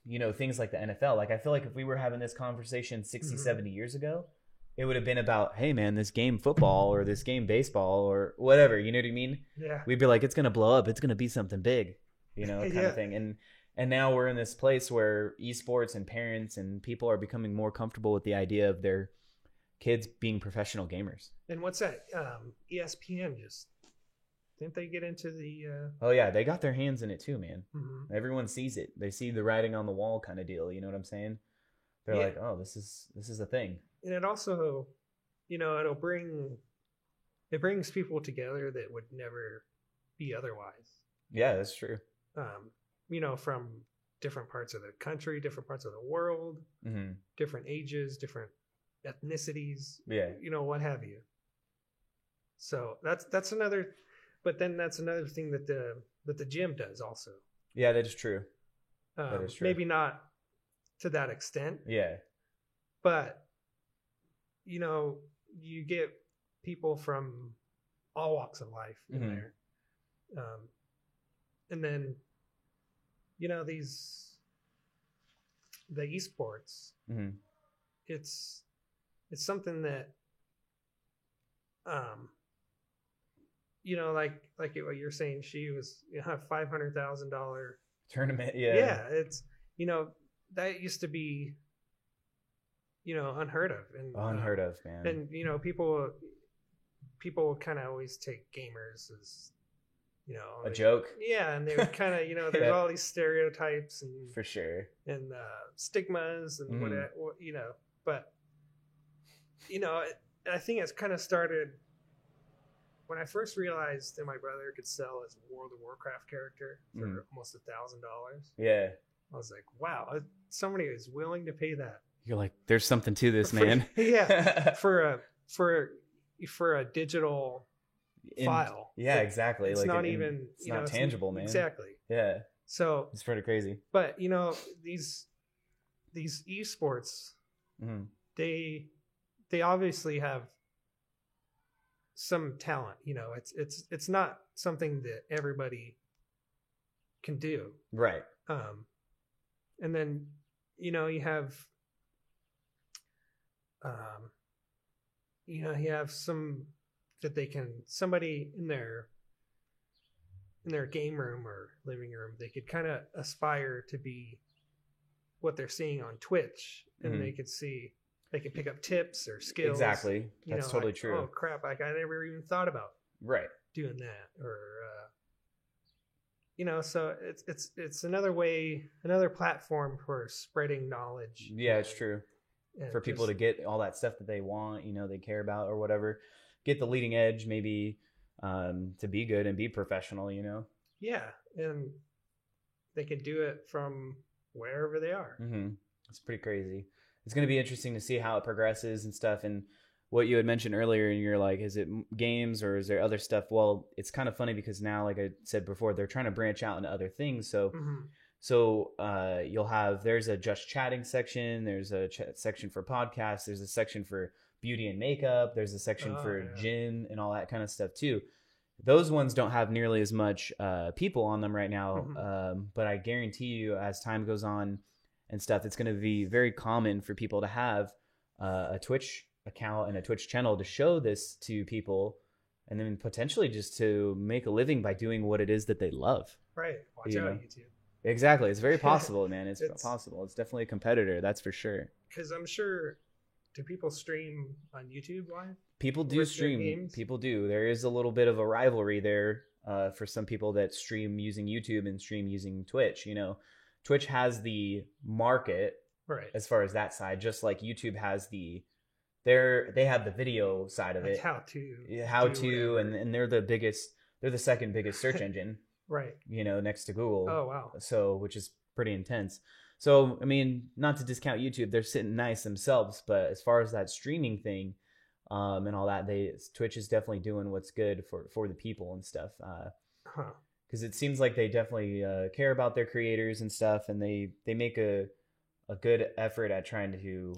you know, things like the NFL. Like, I feel like if we were having this conversation 60, 70 years ago, it would have been about, hey, man, this game football or this game baseball or whatever. You know what I mean? Yeah. We'd be like, it's going to blow up. It's going to be something big, you know, kind of thing. And now we're in this place where esports and parents and people are becoming more comfortable with the idea of their kids being professional gamers. And what's that? ESPN just didn't they get into the? Oh yeah, they got their hands in it too, man. Mm-hmm. Everyone sees it. They see the writing on the wall kind of deal. You know what I'm saying? They're like, oh, this is a thing. And it also, you know, it brings people together that would never be otherwise. Yeah, that's true. You know, from different parts of the country, different parts of the world, different ages, different ethnicities, you know, what have you. So that's another, but then that's another thing that the gym does also. Yeah, that is true. That is true. Maybe not to that extent. Yeah. But, you know, you get people from all walks of life in there. And then, you know, the esports, it's something that, you know, like what you're saying, she was, you know, $500,000 tournament. Yeah. It's, you know, that used to be, you know, unheard of. And unheard of, man. And, you know, people kind of always take gamers as, you know, a joke. Yeah, and they're kind of, you know, there's all these stereotypes and for sure, and stigmas and what, you know. But, you know, I think it's kind of started when I first realized that my brother could sell his World of Warcraft character for almost $1,000. Yeah, I was like, wow, somebody is willing to pay that. You're like, there's something to this, man. Yeah, for a digital file. Yeah, exactly. It's like not even, it's not tangible, man. Exactly. Yeah. So it's pretty crazy. But, you know, these esports, they obviously have some talent. You know, it's not something that everybody can do. Right. And then, you know, you have some that they can, somebody in their game room or living room, they could kind of aspire to be what they're seeing on Twitch, and they could pick up tips or skills. Exactly. That's totally true. Oh crap, like I never even thought about right doing that, or so it's another platform for spreading knowledge. Yeah, it's true. And For people to get all that stuff that they want, they care about or whatever, get the leading edge, maybe to be good and be professional, Yeah, and they can do it from wherever they are. Mm-hmm. It's pretty crazy. It's going to be interesting to see how it progresses and stuff. And what you had mentioned earlier, and you're like, is it games or is there other stuff? Well, it's kind of funny because now, like I said before, they're trying to branch out into other things. So you'll have, there's a just chatting section, there's a section for podcasts, there's a section for beauty and makeup, there's a section for gym and all that kind of stuff too. Those ones don't have nearly as much people on them right now, but I guarantee you, as time goes on and stuff, it's going to be very common for people to have a Twitch account and a Twitch channel to show this to people, and then potentially just to make a living by doing what it is that they love. Right. Watch out, YouTube. Exactly. It's very possible, man. It's possible. It's definitely a competitor. That's for sure. Because I'm sure, do people stream on YouTube live? People do stream. People do. There is a little bit of a rivalry there for some people that stream using YouTube and stream using Twitch. Twitch has the market as far as that side, just like YouTube has they have the video side of it. How to, and they're the second biggest search engine. Right. Next to Google. Oh, wow. So, which is pretty intense. So, I mean, not to discount YouTube, they're sitting nice themselves, but as far as that streaming thing, and all that, Twitch is definitely doing what's good for the people and stuff. Because it seems like they definitely care about their creators and stuff, and they make a good effort at trying to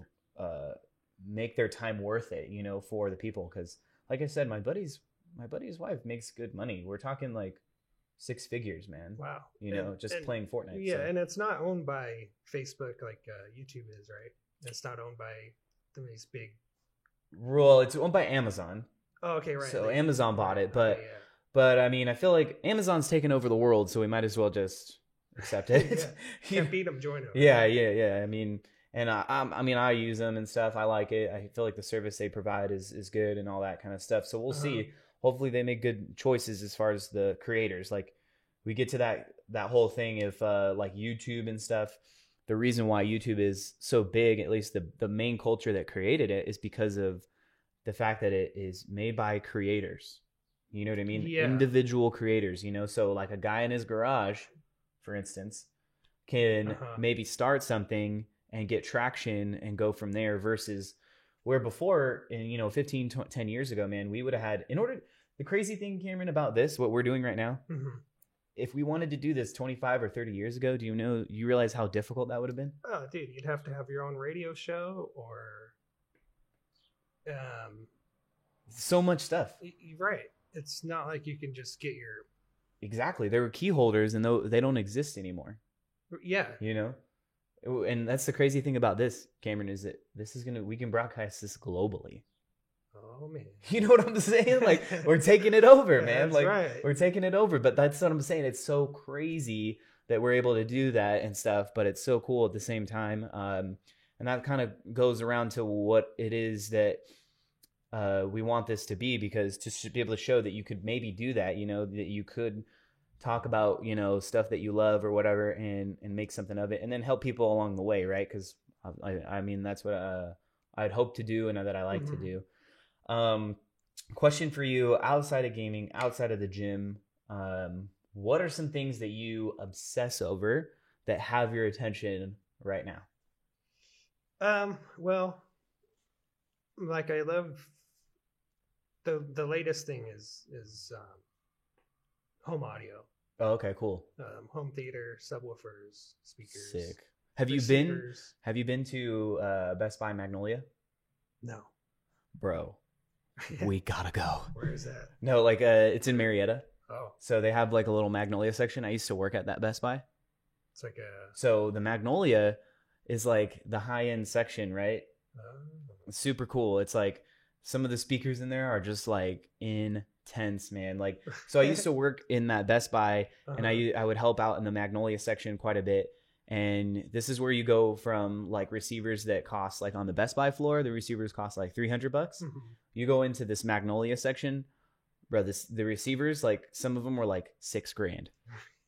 make their time worth it, for the people. Because, like I said, my buddy's wife makes good money. We're talking like 6 figures, man. Wow. Just playing Fortnite. Yeah, so. And it's not owned by Facebook like YouTube is, right? It's not owned by these big. Well, it's owned by Amazon. Oh, okay, right. So Amazon bought it, but I mean, I feel like Amazon's taken over the world, so we might as well just accept it. Can't beat them, join them. Yeah. I mean, and I use them and stuff. I like it. I feel like the service they provide is good and all that kind of stuff. So we'll see. Hopefully they make good choices as far as the creators. Like, we get to that whole thing of like YouTube and stuff. The reason why YouTube is so big, at least the main culture that created it, is because of the fact that it is made by creators. You know what I mean? Yeah. Individual creators, So like a guy in his garage, for instance, can maybe start something and get traction and go from there, versus where before, in 15, 10 years ago, man, we would have had, the crazy thing, Cameron, about this, what we're doing right now, if we wanted to do this 25 or 30 years ago, you realize how difficult that would have been? Oh, dude, you'd have to have your own radio show or so much stuff. Right. It's not like you can just get your... Exactly. There were key holders, and they don't exist anymore. Yeah. And that's the crazy thing about this, Cameron, is that we can broadcast this globally. Oh, man. You know what I'm saying? Like, we're taking it over, man. Like, right. We're taking it over. But that's what I'm saying. It's so crazy that we're able to do that and stuff, but it's so cool at the same time. And that kind of goes around to what it is that we want this to be, because to be able to show that you could maybe do that, that you could talk about, stuff that you love or whatever, and make something of it, and then help people along the way, right? Because I mean, that's what I'd hope to do, and that I like to do. Question for you: outside of gaming, outside of the gym, what are some things that you obsess over that have your attention right now? Well, like, I love the latest thing is home audio. Oh, okay, cool. Home theater, subwoofers, speakers. Sick. Have you been to Best Buy Magnolia? No. Bro, we gotta go. Where is that? No, like it's in Marietta. Oh. So they have like a little Magnolia section. I used to work at that Best Buy. It's like a... So the Magnolia is like the high-end section, right? Oh. It's super cool. It's like some of the speakers in there are just like intense, man. Like, so I used to work in that Best Buy, and I would help out in the Magnolia section quite a bit. And this is where you go from like receivers that cost, like on the Best Buy floor, the receivers cost like $300. You go into this Magnolia section, bro, the receivers, like some of them were like $6,000.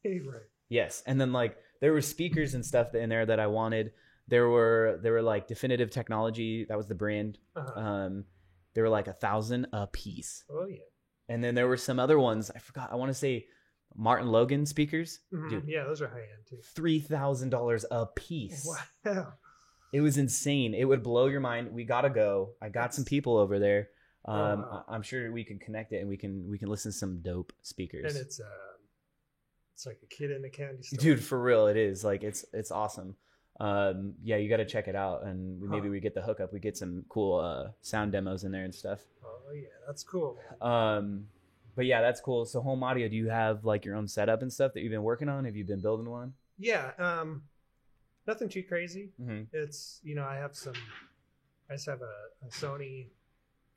Right. Yes, and then like there were speakers and stuff in there that I wanted. There were like Definitive Technology, that was the brand. They were like 1,000 a piece. Oh yeah. And then there were some other ones. I forgot. I want to say Martin Logan speakers. Dude, Yeah, those are high end too. $3,000 a piece. Wow. It was insane. It would blow your mind. We gotta go. I got some people over there. Wow. I'm sure we can connect it and we can listen to some dope speakers. And it's like a kid in a candy store. Dude, for real, it is. Like it's awesome. Yeah, you got to check it out, and maybe we get the hookup. We get some cool sound demos in there and stuff. Oh yeah, that's cool. But yeah, that's cool. So home audio, do you have like your own setup and stuff that you've been working on? Have you been building one? Yeah, nothing too crazy. Mm-hmm. It's I just have a Sony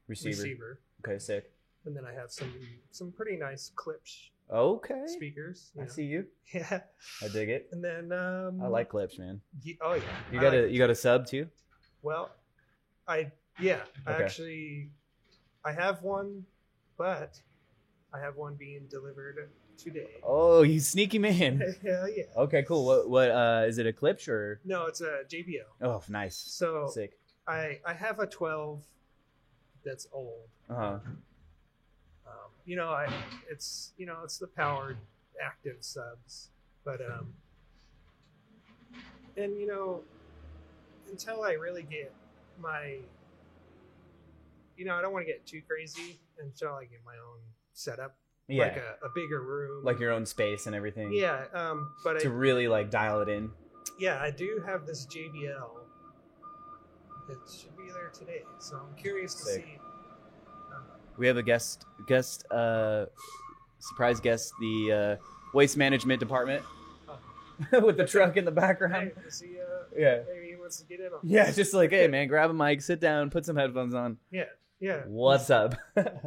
receiver, Okay, sick. and then I have some pretty nice clips Okay, speakers. I see you. Yeah, I dig it. and then I like clips, man. oh yeah, You got a sub too? Well, I actually I have one, but I have one being delivered today. Oh, you sneaky man. Hell yeah. Okay, cool. What is it, a Klipsch or? No, it's a JBL. Oh, nice. So Sick. I have a 12 that's old. Uh-huh. It's the powered active subs, but and until I really get my, I don't want to get too crazy until I get my own setup, Yeah. like a bigger room, Like your own space and everything. yeah. But To really like dial it in. I do have this JBL. It should be there today, so I'm curious to Sick. see. We have a guest, surprise guest, the waste management department with the truck in the background. Hey, is he, Yeah. maybe he wants to get in on. Yeah, just like, hey man, grab a mic, sit down, put some headphones on. Yeah. What's up?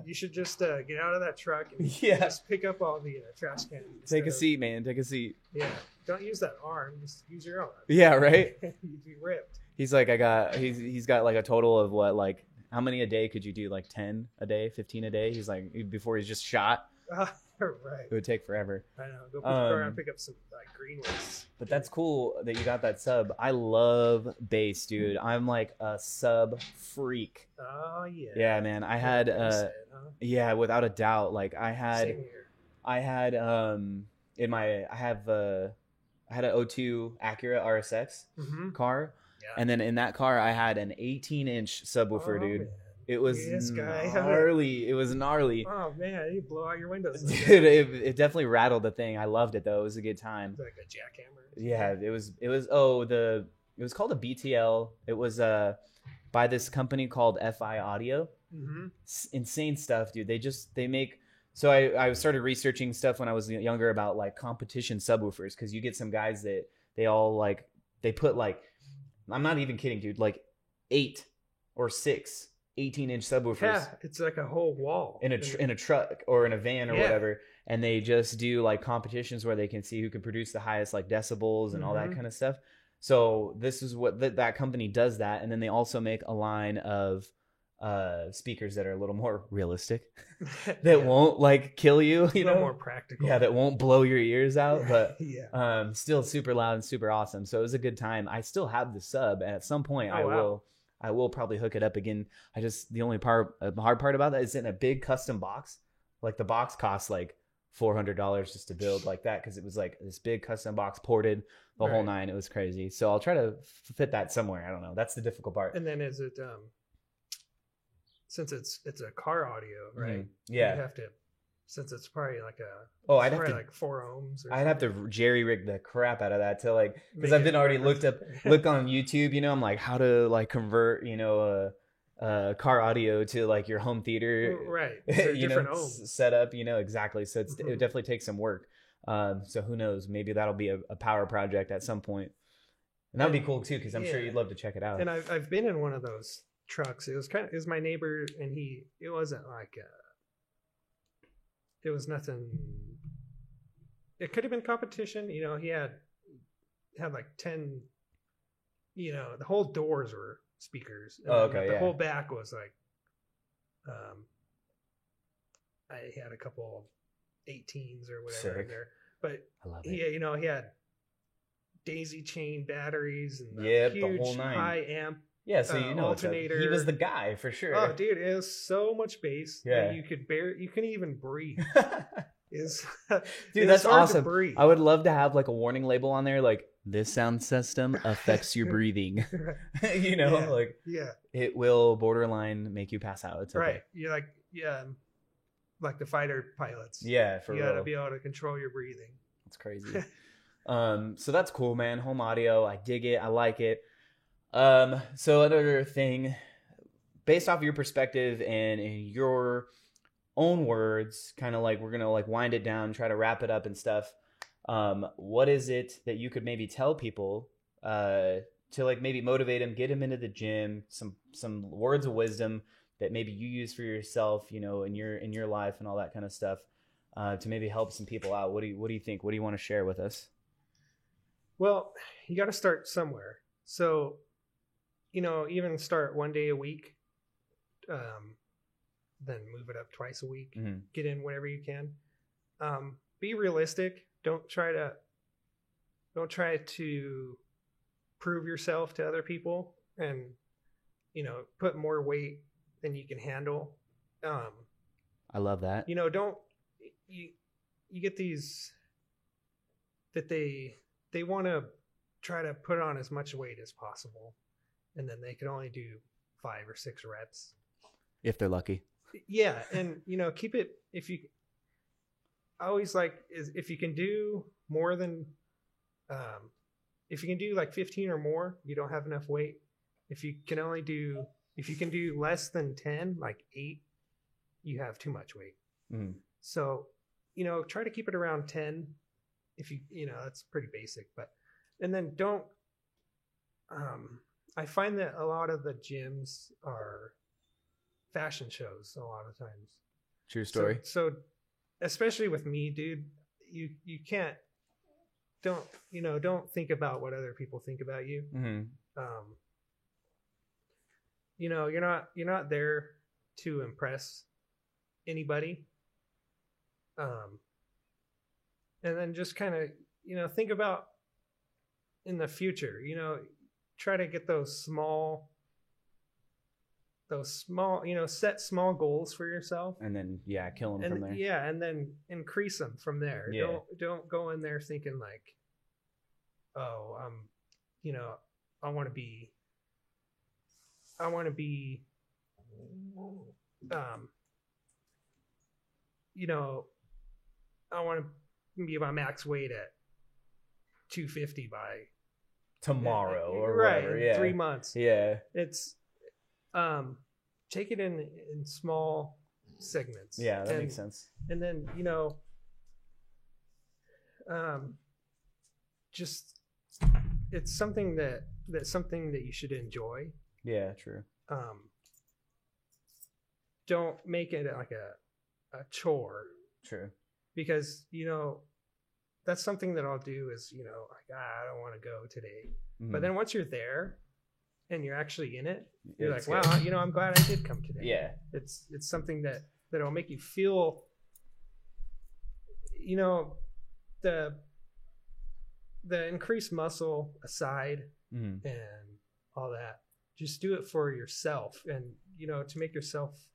You should just get out of that truck and Yeah. just pick up all the trash cans. Take a seat, man. Take a seat. Yeah. Don't use that arm. Just use your own. Yeah, right. You'd be ripped. He's like, he's got like a total of what, like, how many a day could you do? Like 10 a day, 15 a day? He's like, before he's just shot, Right. it would take forever. I know. Go around and pick up some green ones. But that's cool that you got that sub. I love bass, dude. I'm like a sub freak. Oh yeah. Yeah, man. I had yeah, without a doubt. Like I had Same here. I had in my I had an O2 Acura RSX Mm-hmm. car. Yeah. And then in that car I had an 18-inch subwoofer, dude. Man. It was This guy. gnarly. It was gnarly. Oh man, you blow out your windows. Dude, it definitely rattled the thing. I loved it though. It was a good time. Like a jackhammer. Yeah, it was it was called a BTL. It was by this company called FI Audio. Mm-hmm. Insane stuff, dude. They make. So I started researching stuff when I was younger about like competition subwoofers, because you get some guys that they put like, I'm not even kidding, dude, like 8 or 6 18-inch subwoofers. Yeah, it's like a whole wall in a truck or in a van or Yeah. whatever, and they just do like competitions where they can see who can produce the highest like decibels and all that Mhm. kind of stuff. So this is what that company does that, and then they also make a line of speakers that are a little more realistic, that won't like kill you, a little more practical. yeah, that won't blow your ears out, but yeah. still super loud and super awesome. So it was a good time. I still have the sub, and at some point Oh, I will probably hook it up again. The only hard part about that is in a big custom box. Like the box costs like $400 just to build like that, because it was like this big custom box ported the whole Right. nine. It was crazy. So I'll try to fit that somewhere. I don't know. That's the difficult part. And then is it since it's a car audio, right? Mhm. Yeah. You have to, since it's probably like Oh, I'd have probably to like 4 ohms. Or I'd have to jerry rig the crap out of that to like, because Make I've it been already work. look on YouTube, I'm like how to like convert, a car audio to like your home theater, right. They're different ohms. setup, exactly. So it Mhm. definitely takes some work. So who knows? Maybe that'll be a power project at some point, and that'd be cool too, because I'm sure Yeah. you'd love to check it out. And I've been in one of those trucks. It was my neighbor, and it wasn't like it was nothing. It could have been competition. He had like 10. The whole doors were speakers. And Oh, then okay, The yeah. whole back was like, I had a couple 18s or whatever Sick. in there. but I love it. he had daisy chain batteries and Yep, huge the whole nine. high amp. Yeah, so you know, alternator. he was the guy for sure. Oh, dude, it was so much bass Yeah. that you couldn't even breathe. Dude, that's awesome. Breathe. I would love to have like a warning label on there, like this sound system affects your breathing. You know, like it will borderline make you pass out. It's okay. Right. You're like the fighter pilots. Yeah, for you real. gotta be able to control your breathing. That's crazy. So that's cool, man. Home audio, I dig it. I like it. So another thing, based off your perspective and in your own words, kind of like we're gonna like wind it down, try to wrap it up and stuff. What is it that you could maybe tell people to like maybe motivate them, get them into the gym, some words of wisdom that maybe you use for yourself, you know, in your life and all that kind of stuff, to maybe help some people out. What do you think? What do you want to share with us? Well, you got to start somewhere. So, you know, even start one day a week, then move it up twice a week. Mm-hmm. Get in whatever you can. Be realistic. Don't try to prove yourself to other people and, you know, put more weight than you can handle. I love that. You know, you get these that they want to try to put on as much weight as possible, and then they can only do 5 or 6 reps if they're lucky. Yeah, and you know, keep it if you can do more than if you can do like 15 or more, you don't have enough weight. If you can do less than 10, like 8, you have too much weight. Mm. So, you know, try to keep it around 10. If you know, that's pretty basic, and then don't, I find that a lot of the gyms are fashion shows a lot of times. True story. So especially with me, dude, you don't think about what other people think about you. Mm-hmm. You know, you're not there to impress anybody. And then just kind of, you know, think about in the future, you know, try to get those small, you know, set small goals for yourself. And then, kill them from there. Yeah. And then increase them from there. Yeah. Don't go in there thinking like, oh, you know, I want to be, you know, I want to be my max weight at 250 by tomorrow or right, whatever. In 3 months. Yeah. It's take it in small segments. Yeah, that makes sense. And then, you know, just it's something that's something that you should enjoy. Yeah, true. Don't make it like a chore. True. Because, you know, that's something that I'll do is, you know, like, I don't want to go today. Mm-hmm. But then once you're there and you're actually in it, you're like, wow, you know, I'm glad I did come today. Yeah. It's something that'll make you feel, you know, the increased muscle aside, mm-hmm. and all that. Just do it for yourself and, you know, to make yourself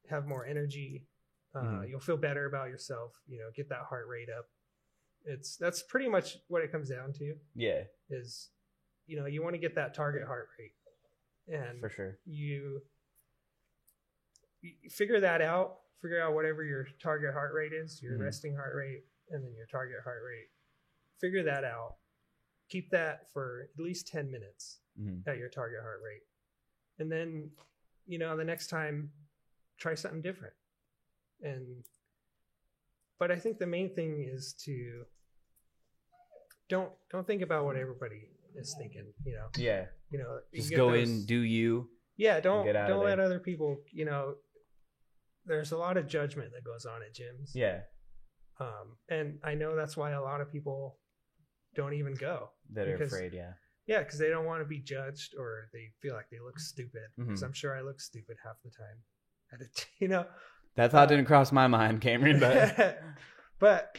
have more energy. Mm-hmm. You'll feel better about yourself, you know, get that heart rate up. That's pretty much what it comes down to. Yeah. Is, you know, you want to get that target heart rate. And for sure. You figure that out, figure out whatever your target heart rate is, your mm-hmm. resting heart rate, and then your target heart rate. Figure that out. Keep that for at least 10 minutes mm-hmm. at your target heart rate. And then, you know, the next time, try something different. But I think the main thing is to don't think about what everybody is thinking, you know. Yeah. You know, just go in, do you. Yeah, don't let other people, you know, there's a lot of judgment that goes on at gyms. Yeah. And I know that's why a lot of people don't even go. That are afraid, yeah. Yeah, because they don't want to be judged or they feel like they look stupid. Because mm-hmm. I'm sure I look stupid half the time. You know? That thought didn't cross my mind, Cameron, but... But,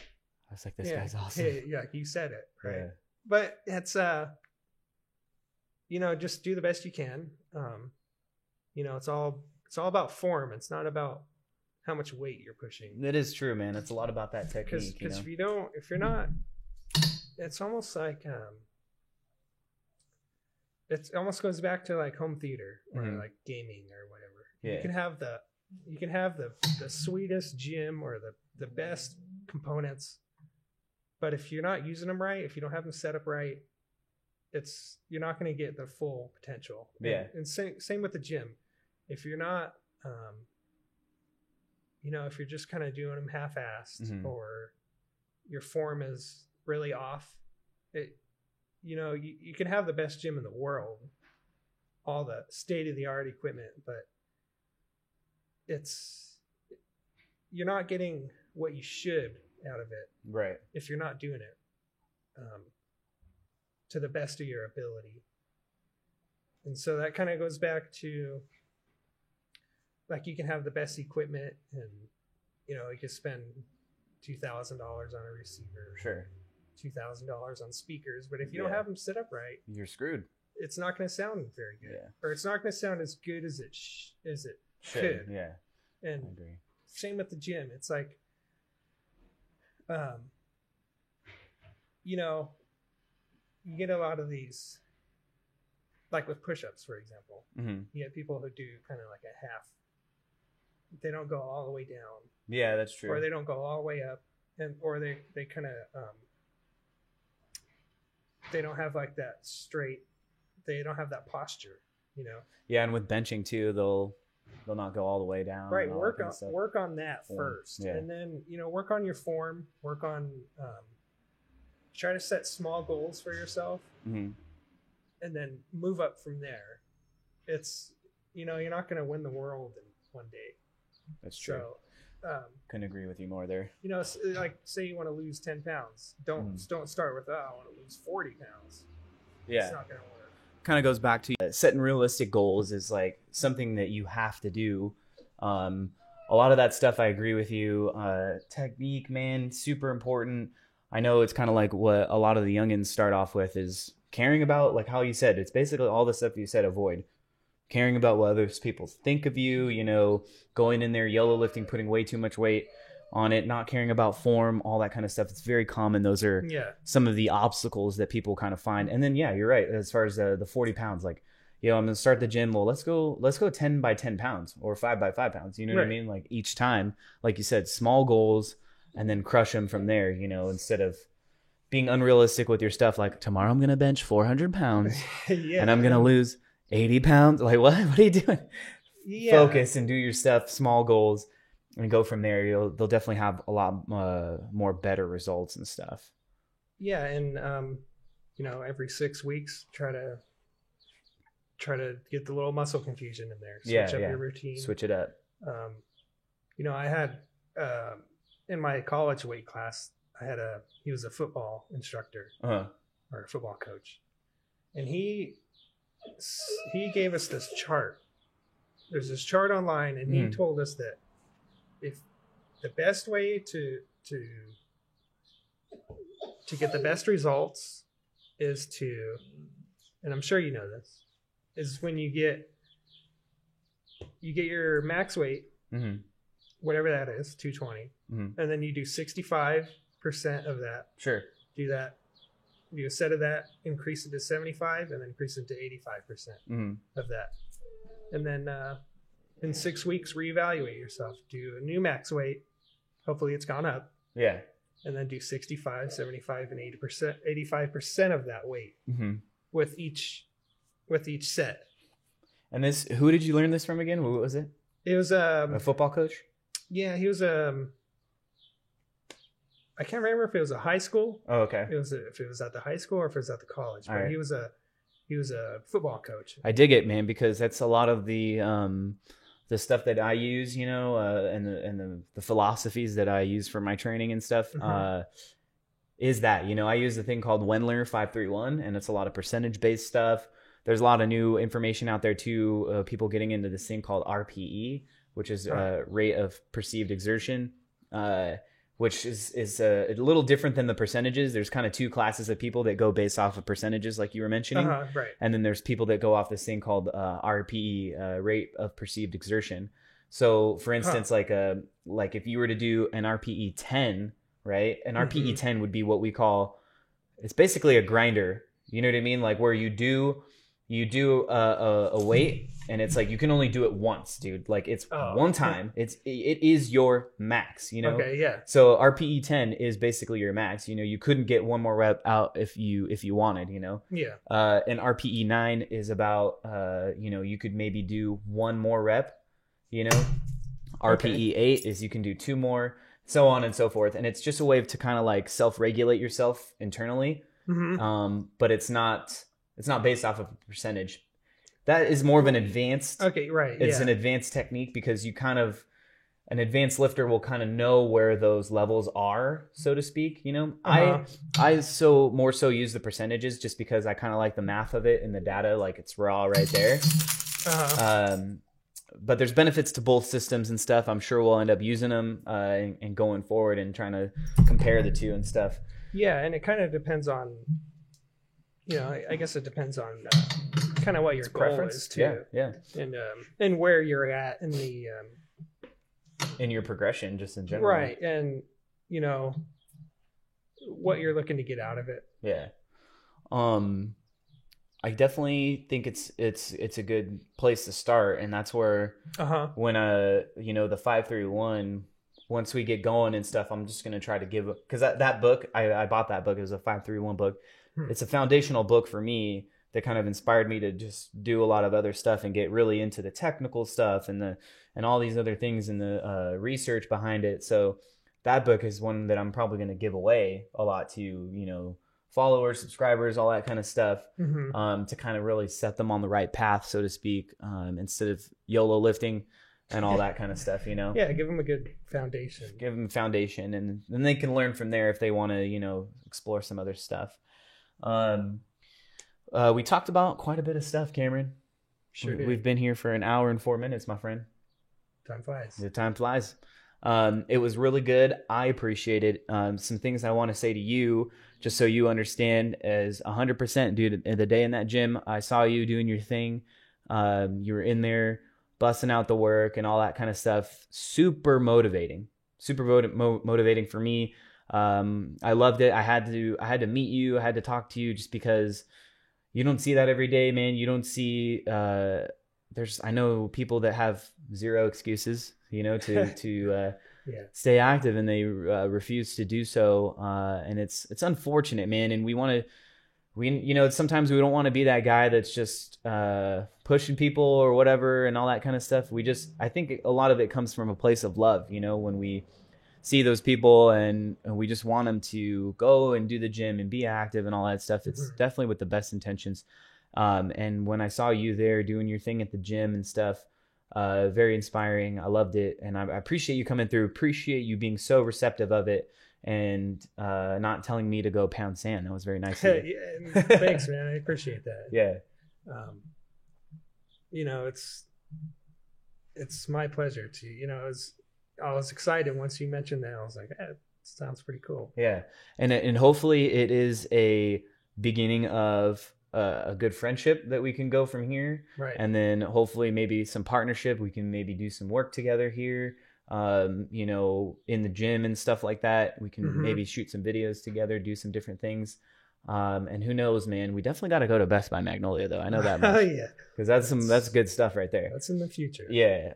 I was like, this guy's awesome. Yeah, you said it, right? Yeah. But it's just do the best you can. It's all about form. It's not about how much weight you're pushing. That is true, man. It's a lot about that technique. Because if you're not, it's almost like it almost goes back to like home theater or like gaming or whatever. Yeah. You can have the sweetest gym or the best components, but if you're not using them right, if you don't have them set up right, you're not going to get the full potential. Yeah. And same with the gym. If you're not, if you're just kind of doing them half-assed or your form is really off, you can have the best gym in the world, all the state-of-the-art equipment, but you're not getting what you should out of it, right? If you're not doing it to the best of your ability. And so that kind of goes back to, like, you can have the best equipment and you can spend $2,000 on a receiver, sure, $2,000 on speakers, but if you don't have them set up right, you're screwed. It's not going to sound very good, or it's not going to sound as good as it should. Yeah, and I agree. Same with the gym. It's like, you get a lot of these, like with push-ups, for example. You get people who do kind of like a half. They don't go all the way down. Yeah, that's true. Or they don't go all the way up, or they kind of they don't have like that straight. They don't have that posture, Yeah, and with benching too, they'll not go all the way down. Right. Work on that first, yeah. And then work on your form. Work on try to set small goals for yourself, and then move up from there. It's you're not going to win the world in one day. That's true. So, couldn't agree with you more there. Like say you want to lose 10 pounds. Don't start with, I want to lose 40 pounds. Yeah. It's not going to work. Kind of goes back to setting realistic goals is like something that you have to do. A lot of that stuff, I agree with you. Technique, man, super important. I know it's kind of like what a lot of the youngins start off with is caring about, like how you said, it's basically all the stuff you said, avoid. Caring about what other people think of you, going in there, YOLO lifting, putting way too much weight on it, not caring about form, all that kind of stuff. It's very common. Those are some of the obstacles that people kind of find. And then, you're right. As far as the 40 pounds, like, I'm going to start the gym. Well, let's go 10 by 10 pounds or 5 by 5 pounds. You know what I mean? Like each time, like you said, small goals and then crush them from there, instead of being unrealistic with your stuff. Like tomorrow I'm going to bench 400 pounds and I'm going to lose 80 pounds. Like what are you doing? Focus and do your stuff, small goals, and go from there. They'll definitely have a lot more better results and stuff. Yeah. And, every 6 weeks, try to get the little muscle confusion in there. Switch up your routine. Switch it up. I had, in my college weight class, he was a football instructor or a football coach. And he gave us this chart. There's this chart online, and he told us that if the best way to get the best results is to, and I'm sure you know this, is when you get your max weight, whatever that is, 220, and then you do 65% of that. Sure. Do that. Do a set of that, increase it to 75, and then increase it to 85% of that. And then in 6 weeks, reevaluate yourself. Do a new max weight. Hopefully it's gone up. Yeah. And then do 65, 75, and 85% of that weight with each set. And who did you learn this from again? What was it? It was a football coach? Yeah, he was I can't remember if it was a high school. Oh, okay. If it was at the high school or if it was at the college. But right. he was a football coach. I dig it, man, because that's a lot of the stuff that I use, and the philosophies that I use for my training and stuff. Is that, I use a thing called Wendler 531, and it's a lot of percentage based stuff. There's a lot of new information out there too. People getting into this thing called RPE, which is rate of perceived exertion. which is a little different than the percentages. There's kind of two classes of people that go based off of percentages, like you were mentioning. Right. And then there's people that go off this thing called RPE, rate of perceived exertion. So for instance, like if you were to do an RPE 10, right? An RPE 10 would be what we call, it's basically a grinder. You know what I mean? Like where you do a weight, and it's like you can only do it once, dude. Like it's one time. It is your max, you know? Okay, yeah. So RPE 10 is basically your max. You know, you couldn't get one more rep out if you wanted, you know? Yeah. And RPE 9 is about you know, you could maybe do one more rep, you know? RPE 8 is you can do two more, so on and so forth. And it's just a way to kind of like self-regulate yourself internally. But it's not based off of a percentage. That is more of an advanced. Okay, right. It's an advanced technique because an advanced lifter will kind of know where those levels are, so to speak. You know, I more so use the percentages just because I kind of like the math of it and the data, like it's raw right there. But there's benefits to both systems and stuff. I'm sure we'll end up using them and going forward and trying to compare the two and stuff. Yeah, and it kind of depends on, you know, I guess it depends on kind of what your goal is too. Yeah. And where you're at in the in your progression, just in general. Right, and you know what you're looking to get out of it. Yeah. I definitely think it's a good place to start, and that's where when you know, the 531, once we get going and stuff, I'm just gonna try to give, because that book I bought that book. It was a 531 book. It's a foundational book for me that kind of inspired me to just do a lot of other stuff and get really into the technical stuff and all these other things and the research behind it. So that book is one that I'm probably going to give away a lot to, you know, followers, subscribers, all that kind of stuff, to kind of really set them on the right path, so to speak, instead of YOLO lifting and all that kind of stuff, you know? Yeah, give them a good foundation. Give them a foundation, and then they can learn from there if they want to, you know, explore some other stuff. We talked about quite a bit of stuff, Cameron. Sure did. We've been here for an hour and 4 minutes, my friend. Time flies. The time flies. It was really good. I appreciate it. Some things I want to say to you, just so you understand, is 100%, dude. The day in that gym, I saw you doing your thing. You were in there busting out the work and all that kind of stuff. Super motivating. Super motivating for me. I loved it. I had to meet you. I had to talk to you just because you don't see that every day, man. You don't see, I know people that have zero excuses, you know, to stay active, and they refuse to do so. And it's unfortunate, man. And you know, sometimes we don't want to be that guy that's just pushing people or whatever and all that kind of stuff. I think a lot of it comes from a place of love, you know, when we see those people and we just want them to go and do the gym and be active and all that stuff. It's definitely with the best intentions. And when I saw you there doing your thing at the gym and stuff, very inspiring. I loved it. And I appreciate you coming through, appreciate you being so receptive of it, and not telling me to go pound sand. That was very nice of you. Yeah, thanks, man. I appreciate that. Yeah. You know, it's my pleasure to, you know, I was excited once you mentioned that. I was like, it sounds pretty cool. Yeah. And hopefully it is a beginning of a good friendship that we can go from here. Right. And then hopefully maybe some partnership. We can maybe do some work together here, you know, in the gym and stuff like that. We can maybe shoot some videos together, do some different things. And who knows, man, we definitely got to go to Best Buy Magnolia, though. I know that much. Yeah. Because that's good stuff right there. That's in the future. Yeah.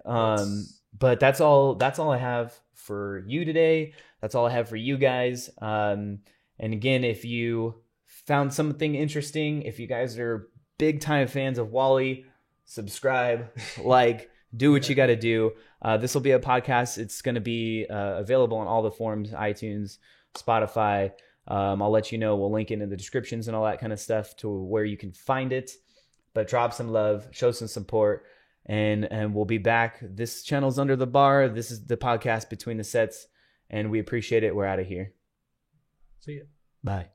But that's all I have for you today. That's all I have for you guys. And again, if you found something interesting, if you guys are big time fans of Wally, subscribe, like, do what you got to do. This will be a podcast. It's going to be available on all the forums, iTunes, Spotify. I'll let you know. We'll link it in the descriptions and all that kind of stuff to where you can find it. But drop some love, show some support. And we'll be back. This channel's Under the Bar. This is the podcast Between the Sets, and we appreciate it. We're out of here. See ya. Bye.